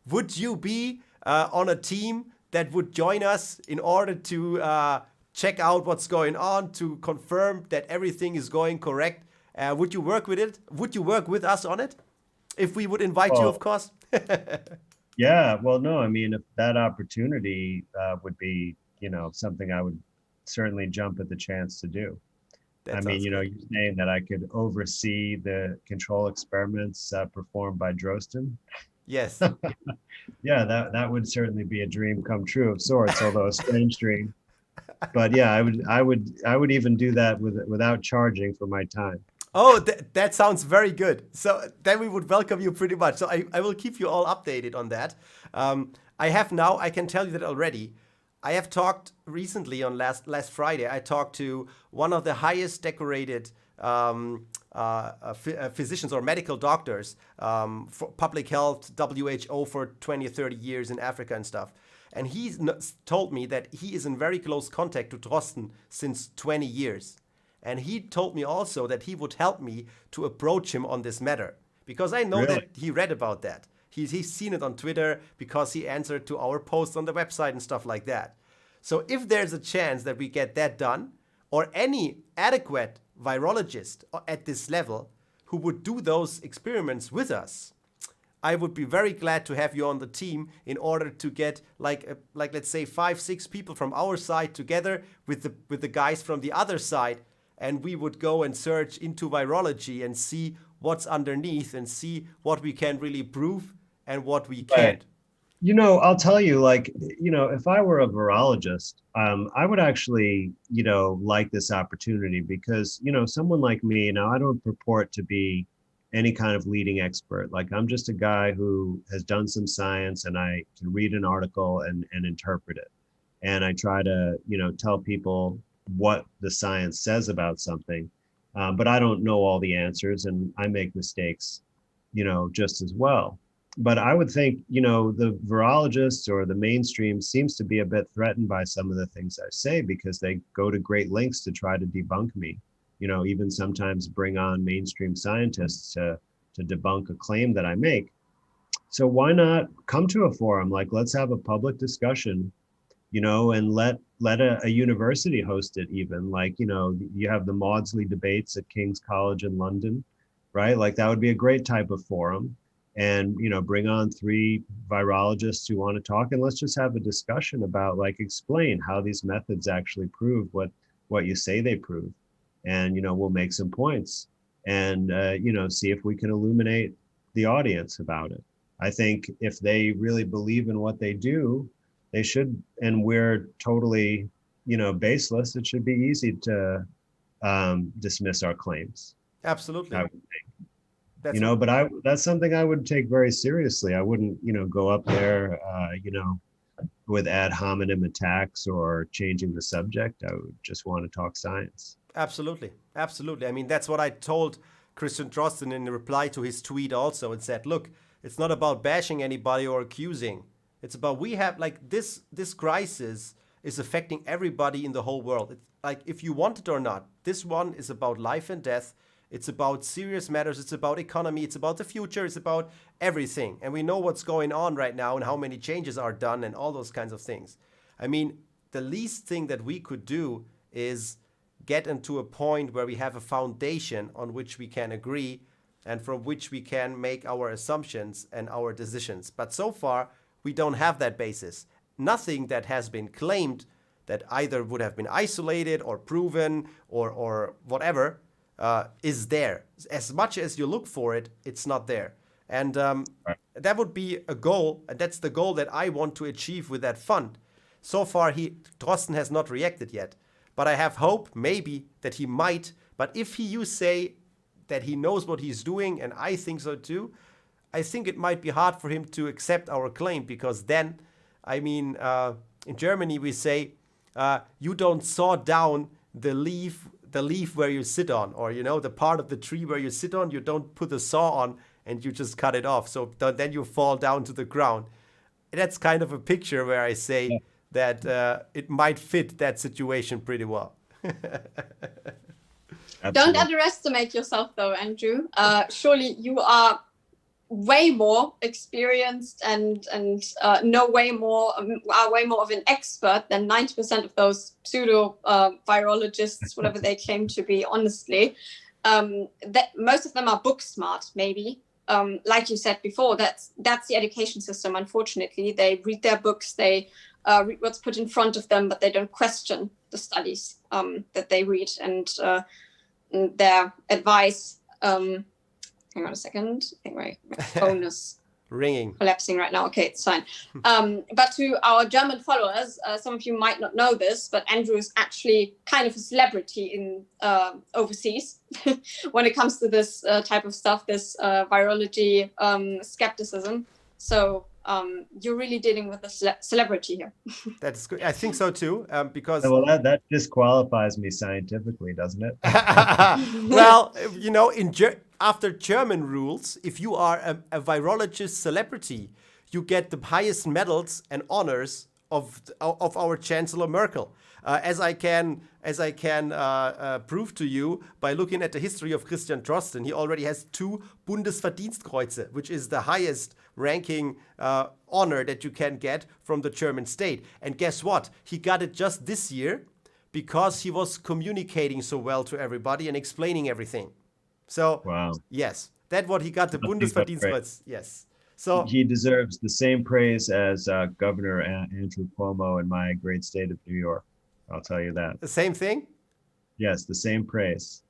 Would you be on a team that would join us in order to check out what's going on, to confirm that everything is going correct? Would you work with it? Would you work with us on it? If we would invite you, of course. Yeah, well, no, I mean, if that opportunity would be, you know, something I would certainly jump at the chance to do. I mean, you know, you're saying that I could oversee the control experiments performed by Drosten. Yes. Yeah, that would certainly be a dream come true of sorts, although a strange dream. But yeah, I would even do that without charging for my time. Oh, that sounds very good. So then we would welcome you pretty much. So I will keep you all updated on that. I can tell you that already. I have talked recently on last Friday. I talked to one of the highest decorated physicians or medical doctors for public health, WHO for 20 or 30 years in Africa and stuff. And he told me that he is in very close contact with Drosten since 20 years. And he told me also that he would help me to approach him on this matter, because I know that he read about that. He's seen it on Twitter because he answered to our posts on the website and stuff like that. So if there's a chance that we get that done, or any adequate virologist at this level who would do those experiments with us, I would be very glad to have you on the team in order to get like let's say 5-6 people from our side together with the guys from the other side, and we would go and search into virology and see what's underneath and see what we can really prove and what we can't. You know, I'll tell you, like, you know, if I were a virologist, I would actually, you know, like this opportunity, because, you know, someone like me, now I don't purport to be any kind of leading expert. Like I'm just a guy who has done some science, and I can read an article and interpret it. And I try to, tell people what the science says about something. But I don't know all the answers, and I make mistakes, just as well. But I would think, the virologists or the mainstream seems to be a bit threatened by some of the things I say, because they go to great lengths to try to debunk me, even sometimes bring on mainstream scientists to debunk a claim that I make. So why not come to a forum? Like, let's have a public discussion, and let a university host it even. Like, you have the Maudsley debates at King's College in London, right? Like that would be a great type of forum. And, bring on 3 virologists who want to talk, and let's just have a discussion about, like, explain how these methods actually prove what you say they prove. And, we'll make some points and, see if we can illuminate the audience about it. I think if they really believe in what they do, they should, and we're totally, baseless, it should be easy to dismiss our claims. Absolutely. But that's something I would take very seriously. I wouldn't, go up there, with ad hominem attacks or changing the subject. I would just want to talk science. Absolutely. Absolutely. I mean, that's what I told Christian Drosten in reply to his tweet also, and said, look, it's not about bashing anybody or accusing. It's about, we have, like, this crisis is affecting everybody in the whole world. It's like, if you want it or not, this one is about life and death. It's about serious matters. It's about economy. It's about the future. It's about everything. And we know what's going on right now and how many changes are done and all those kinds of things. I mean, the least thing that we could do is get into a point where we have a foundation on which we can agree and from which we can make our assumptions and our decisions. But so far, we don't have that basis. Nothing that has been claimed that either would have been isolated or proven or whatever is there. As much as you look for it, it's not there. And that would be a goal, and that's the goal that I want to achieve with that fund. So far, Drosten has not reacted yet, but I have hope maybe that he might. But if you say that he knows what he's doing, and I think so too, I think it might be hard for him to accept our claim, because then, I mean, in Germany we say, you don't saw down the leaf where you sit on, or, the part of the tree where you sit on, you don't put the saw on and you just cut it off. So then you fall down to the ground. That's kind of a picture where I say that it might fit that situation pretty well. Don't underestimate yourself though, Andrew. Surely you are way more experienced and know way more, are way more of an expert than 90% of those pseudo virologists, whatever they claim to be, honestly. That most of them are book smart, maybe. Like you said before, that's the education system, unfortunately. They read their books, they read what's put in front of them, but they don't question the studies that they read and their advice. Hang on a second. I think my phone is ringing, collapsing right now. Okay, it's fine. But to our German followers, some of you might not know this, but Andrew is actually kind of a celebrity in overseas when it comes to this type of stuff, this virology skepticism. So you're really dealing with a celebrity here. That's good. I think so too, because well, that disqualifies me scientifically, doesn't it? Well, after German rules, if you are a virologist celebrity, you get the highest medals and honors of our Chancellor Merkel. As I can prove to you by looking at the history of Christian Drosten, he already has 2 Bundesverdienstkreuze, which is the highest ranking honor that you can get from the German state. And guess what? He got it just this year because he was communicating so well to everybody and explaining everything. So, wow. Yes, that's what he got, the Bundesverdienstkreuz. Yes. So he deserves the same praise as Governor Andrew Cuomo in my great state of New York. I'll tell you that. The same thing? Yes, the same praise.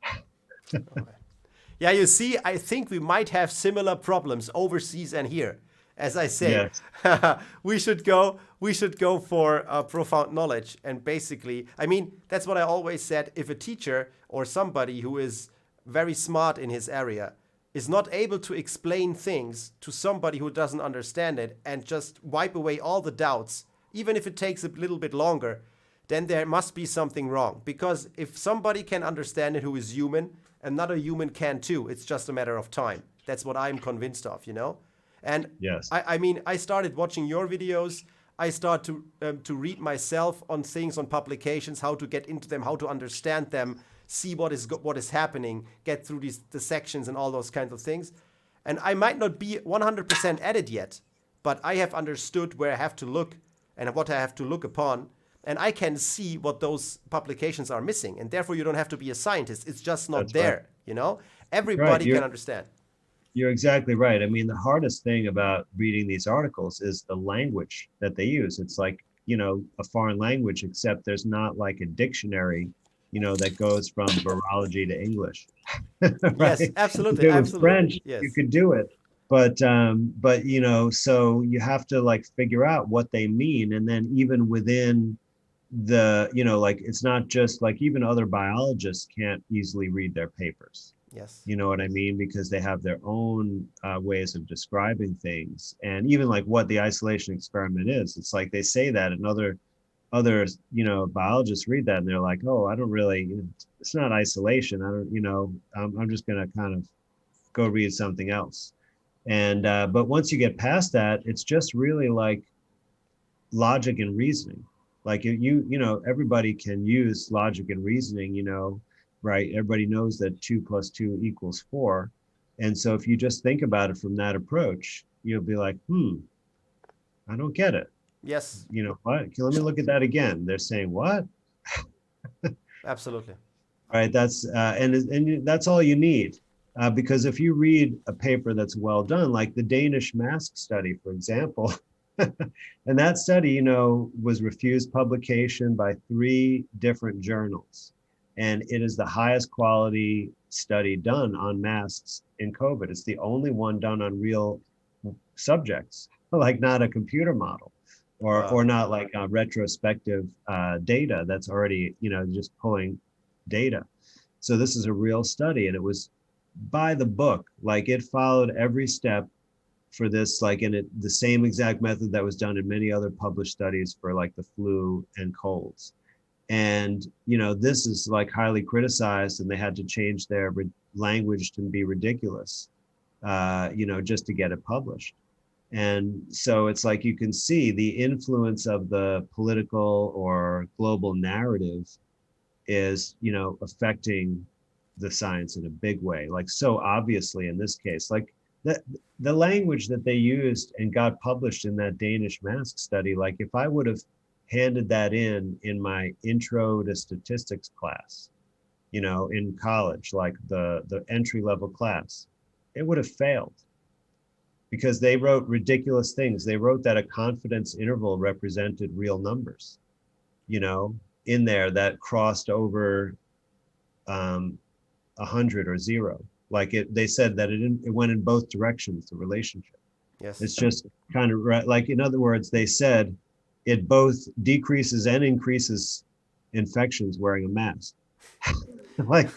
Yeah, you see, I think we might have similar problems overseas and here. As I say, yes. we should go for profound knowledge. And basically, I mean, that's what I always said. If a teacher or somebody who is very smart in his area is not able to explain things to somebody who doesn't understand it and just wipe away all the doubts, even if it takes a little bit longer, then there must be something wrong. Because if somebody can understand it who is human, another human can too. It's just a matter of time. That's what I'm convinced of, you know? And Yes. I mean, I started watching your videos. I start to read myself on things, on publications, how to get into them, how to understand them, see what is happening, get through the sections and all those kinds of things. And I might not be 100% at it yet, but I have understood where I have to look and what I have to look upon. And I can see what those publications are missing. And therefore, you don't have to be a scientist. It's just not That's there, right. you know? Everybody Right. can understand. You're exactly right. I mean, the hardest thing about reading these articles is the language that they use. It's like, you know, a foreign language, except there's not like a dictionary, you know, that goes from virology to English. Yes, Right? If absolutely, it was absolutely. French, you Yes. could do it. But you know, so you have to like figure out what they mean. And then even within the, you know, like it's not just like even other biologists can't easily read their papers. Yes. You know what I mean? Because they have their own ways of describing things, and even like what the isolation experiment is. It's like they say that, and other you know biologists read that, and they're like, "Oh, I don't really. You know, it's not isolation. I don't. You know, I'm just gonna kind of go read something else." And but once you get past that, it's just really like logic and reasoning. Like you know, everybody can use logic and reasoning, you know, right? Everybody knows that 2 + 2 = 4. And so if you just think about it from that approach, you'll be like, I don't get it. Yes, You know what? Okay, let me look at that again. They're saying what? absolutely. All right, that's and that's all you need. Because if you read a paper that's well done, like the Danish mask study, for example, and that study, you know, was refused publication by 3 different journals. And it is the highest quality study done on masks in COVID. It's the only one done on real subjects, like not a computer model or not like a retrospective data that's already, you know, just pulling data. So this is a real study, and it was by the book. Like it followed every step for this, like in it, the same exact method that was done in many other published studies for like the flu and colds. And, you know, this is like highly criticized, and they had to change their language to be ridiculous, you know, just to get it published. And so it's like you can see the influence of the political or global narrative is, you know, affecting the science in a big way, like so obviously in this case, like the language that they used and got published in that Danish mask study, like if I would have handed that in my intro to statistics class, you know, in college, like the entry level class, it would have failed because they wrote ridiculous things. They wrote that a confidence interval represented real numbers, you know, in there that crossed over 100 or 0. Like they said that it went in both directions, the relationship. Yes. It's just kind of like, in other words, they said it both decreases and increases infections wearing a mask. Like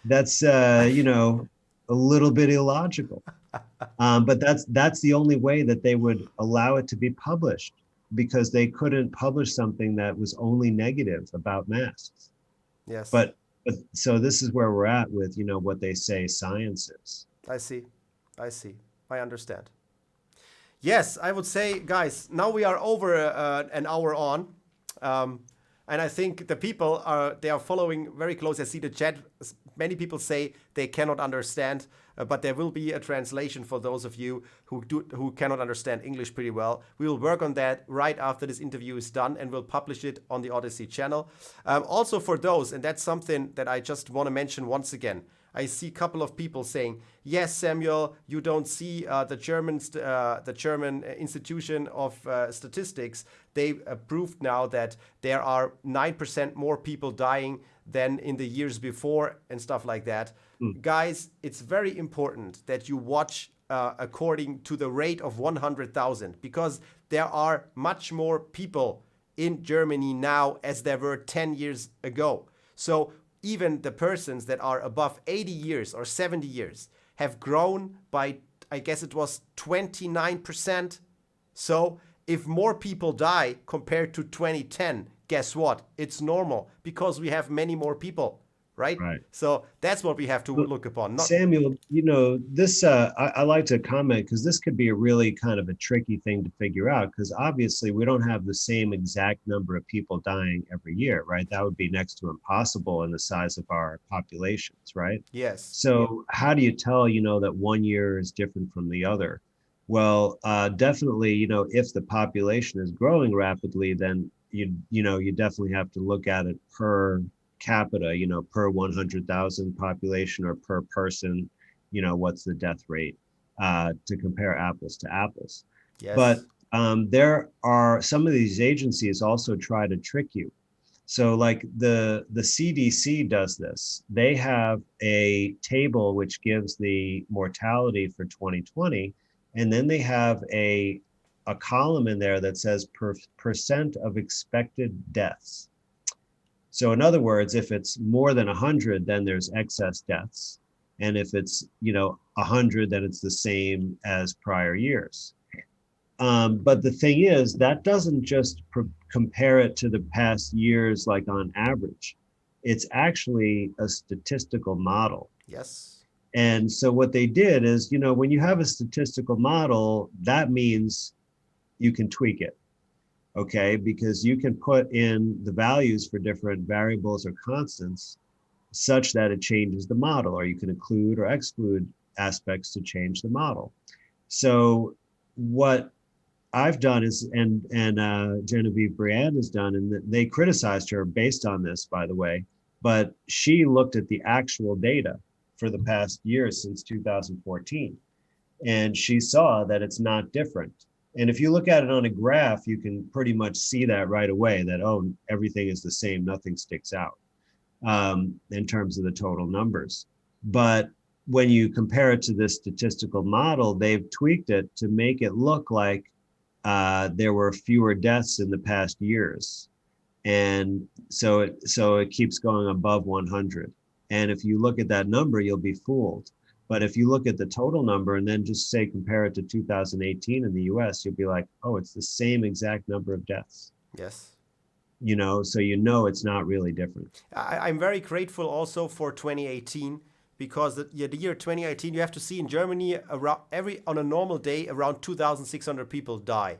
that's, you know, a little bit illogical. But that's the only way that they would allow it to be published, because they couldn't publish something that was only negative about masks. Yes. But so this is where we're at with, you know, what they say science is. I see. I understand. Yes, I would say, guys, now we are over an hour on. And I think the people they are following very close. I see the chat. Many people say they cannot understand, but there will be a translation for those of you who cannot understand English pretty well. We will work on that right after this interview is done, and we'll publish it on the Odyssey channel. Also for those, and that's something that I just want to mention once again, I see a couple of people saying, yes, Samuel, you don't see the German Institution of Statistics. They proved now that there are 9% more people dying than in the years before and stuff like that. Guys, it's very important that you watch according to the rate of 100,000, because there are much more people in Germany now as there were 10 years ago. So even the persons that are above 80 years or 70 years have grown by, I guess it was 29%. So if more people die compared to 2010, guess what? It's normal because we have many more people, right? Right. So that's what we have to Well, look upon. Samuel, you know, this, I like to comment because this could be a really kind of a tricky thing to figure out because obviously we don't have the same exact number of people dying every year, right? That would be next to impossible in the size of our populations, right? Yes. So how do you tell, you know, that one year is different from the other? Well, definitely, you know, if the population is growing rapidly, then you definitely have to look at it per capita, you know, per 100,000 population or per person, you know, what's the death rate to compare apples to apples. Yes. But there are some of these agencies also try to trick you. So like the CDC does this. They have a table which gives the mortality for 2020, and then they have a column in there that says percent of expected deaths. So in other words, if it's more than 100, then there's excess deaths. And if it's, you know, 100, then it's the same as prior years. But the thing is, that doesn't just compare it to the past years, like on average. It's actually a statistical model. Yes. And so what they did is, you know, when you have a statistical model, that means you can tweak it. Okay, because you can put in the values for different variables or constants such that it changes the model, or you can include or exclude aspects to change the model. So what I've done is, and Genevieve Briand has done, and they criticized her based on this, by the way, but she looked at the actual data for the past years since 2014, and she saw that it's not different. And if you look at it on a graph, you can pretty much see that right away that, oh, everything is the same, nothing sticks out in terms of the total numbers. But when you compare it to this statistical model, they've tweaked it to make it look like there were fewer deaths in the past years. And so it keeps going above 100. And if you look at that number, you'll be fooled. But if you look at the total number and then just say compare it to 2018 in the US, you'll be like, oh, it's the same exact number of deaths. Yes. You know, so you know it's not really different. I'm very grateful also for 2018 because the year 2018, you have to see in Germany around on a normal day around 2,600 people die.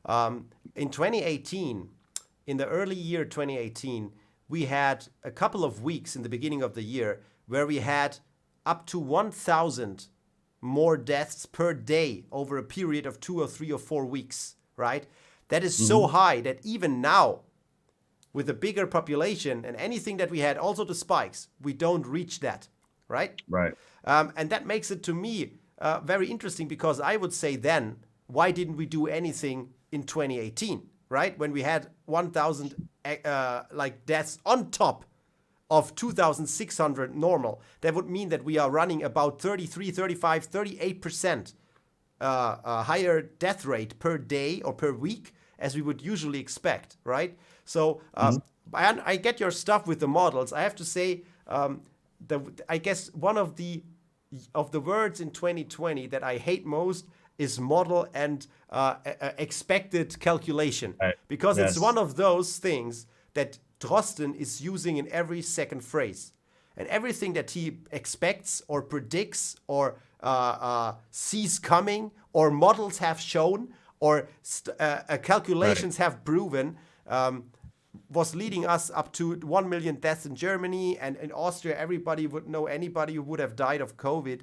In 2018, in the early year 2018, we had a couple of weeks in the beginning of the year where we had up to 1,000 more deaths per day over a period of 2 or 3 or 4 weeks, right? That is so high that even now, with a bigger population and anything that we had, also the spikes, we don't reach that, right? Right. And that makes it to me very interesting because I would say then, why didn't we do anything in 2018, right? When we had 1,000 like deaths on top of 2,600 normal, that would mean that we are running about 33, 35, 38% higher death rate per day or per week as we would usually expect, right? So I get your stuff with the models. I have to say, I guess one of the words in 2020 that I hate most is model and expected calculation, Right. because Yes. it's one of those things that Drosten is using in every second phrase. And everything that he expects or predicts or sees coming or models have shown or calculations have proven was leading us up to 1 million deaths in Germany. And in Austria, everybody would know anybody who would have died of COVID.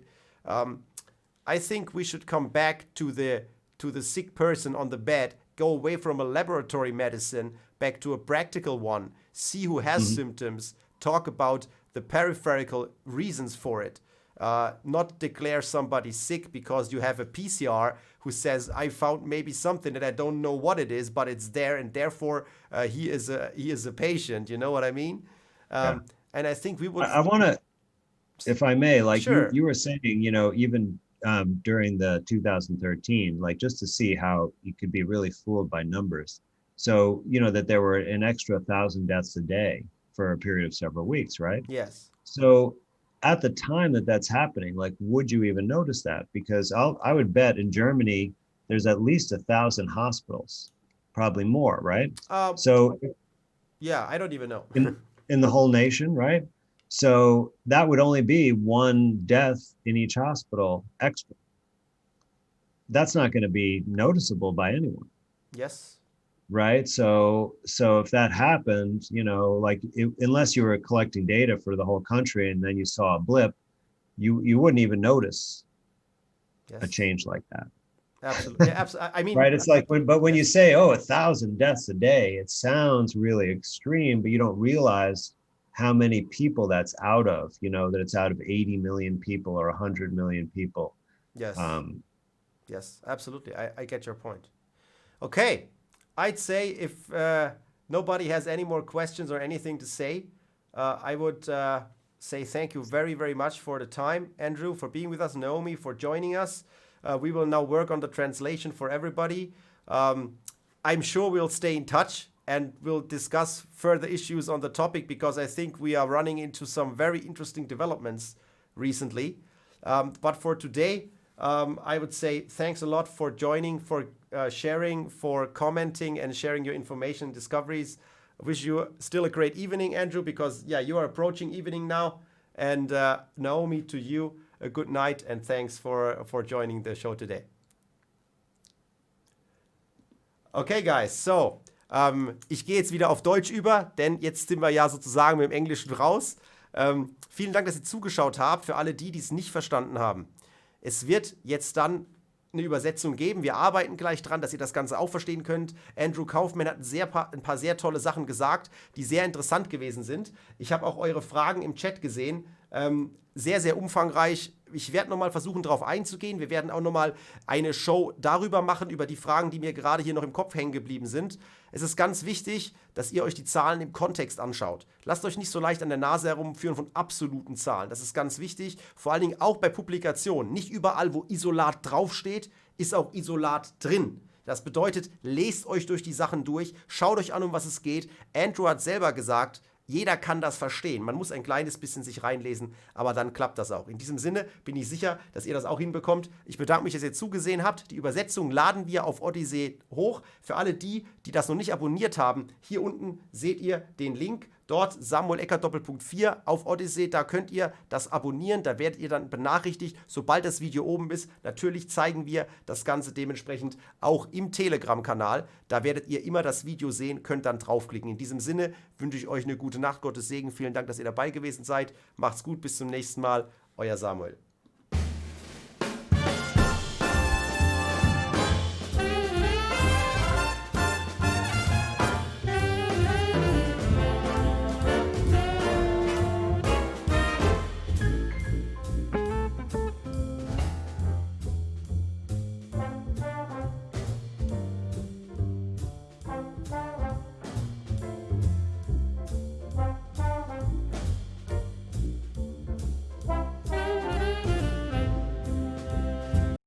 I think we should come back to the sick person on the bed, go away from a laboratory medicine back to a practical one, see who has symptoms, talk about the peripheral reasons for it, not declare somebody sick because you have a PCR who says, I found maybe something that I don't know what it is, but it's there, and therefore he is a patient. You know what I mean? Yeah. And I think we would. I want to, if I may, like Sure. you were saying, you know, even during the 2013, like just to see how you could be really fooled by numbers. So, you know, that there were an extra 1,000 deaths a day for a period of several weeks, right? Yes. So at the time that that's happening, like, would you even notice that? Because I would bet in Germany, there's at least 1,000 hospitals, probably more, right? So yeah, I don't even know. in the whole nation, right? So that would only be one death in each hospital extra. That's not going to be noticeable by anyone. Yes. Right. So if that happened, you know, like unless you were collecting data for the whole country and then you saw a blip, you wouldn't even notice a change like that. Absolutely. Yeah, I mean, right. It's like but when you say, oh, 1,000 deaths a day, it sounds really extreme, but you don't realize how many people that's out of, you know, that it's out of 80 million people or 100 million people. Yes. Yes, absolutely. I get your point. Okay. I'd say if nobody has any more questions or anything to say, I would say thank you very, very much for the time, Andrew, for being with us, Naomi, for joining us. We will now work on the translation for everybody. I'm sure we'll stay in touch and we'll discuss further issues on the topic because I think we are running into some very interesting developments recently. But for today, I would say thanks a lot for joining, for sharing, for commenting and sharing your information and discoveries. I wish you still a great evening, Andrew, because yeah, you are approaching evening now. And Naomi, to you, a good night and thanks for joining the show today. Okay, guys, so ich gehe jetzt wieder auf Deutsch über, denn jetzt sind wir ja sozusagen mit dem Englischen raus. Vielen Dank, dass ihr zugeschaut habt, für alle die es nicht verstanden haben. Es wird jetzt dann eine Übersetzung geben. Wir arbeiten gleich dran, dass ihr das Ganze auch verstehen könnt. Andrew Kaufman hat ein paar sehr tolle Sachen gesagt, die sehr interessant gewesen sind. Ich habe auch eure Fragen im Chat gesehen. Sehr, sehr umfangreich. Ich werde nochmal versuchen, darauf einzugehen. Wir werden auch nochmal eine Show darüber machen, über die Fragen, die mir gerade hier noch im Kopf hängen geblieben sind. Es ist ganz wichtig, dass ihr euch die Zahlen im Kontext anschaut. Lasst euch nicht so leicht an der Nase herumführen von absoluten Zahlen. Das ist ganz wichtig, vor allen Dingen auch bei Publikationen. Nicht überall, wo Isolat draufsteht, ist auch Isolat drin. Das bedeutet, lest euch durch die Sachen durch, schaut euch an, um was es geht. Andrew hat selber gesagt, jeder kann das verstehen. Man muss ein kleines bisschen sich reinlesen, aber dann klappt das auch. In diesem Sinne bin ich sicher, dass ihr das auch hinbekommt. Ich bedanke mich, dass ihr zugesehen habt. Die Übersetzung laden wir auf Odyssey hoch. Für alle die das noch nicht abonniert haben, hier unten seht ihr den Link. Dort Samuel Eckert _4 auf Odyssey, da könnt ihr das abonnieren, da werdet ihr dann benachrichtigt, sobald das Video oben ist. Natürlich zeigen wir das Ganze dementsprechend auch im Telegram-Kanal. Da werdet ihr immer das Video sehen, könnt dann draufklicken. In diesem Sinne wünsche ich euch eine gute Nacht, Gottes Segen. Vielen Dank, dass ihr dabei gewesen seid. Macht's gut, bis zum nächsten Mal. Euer Samuel.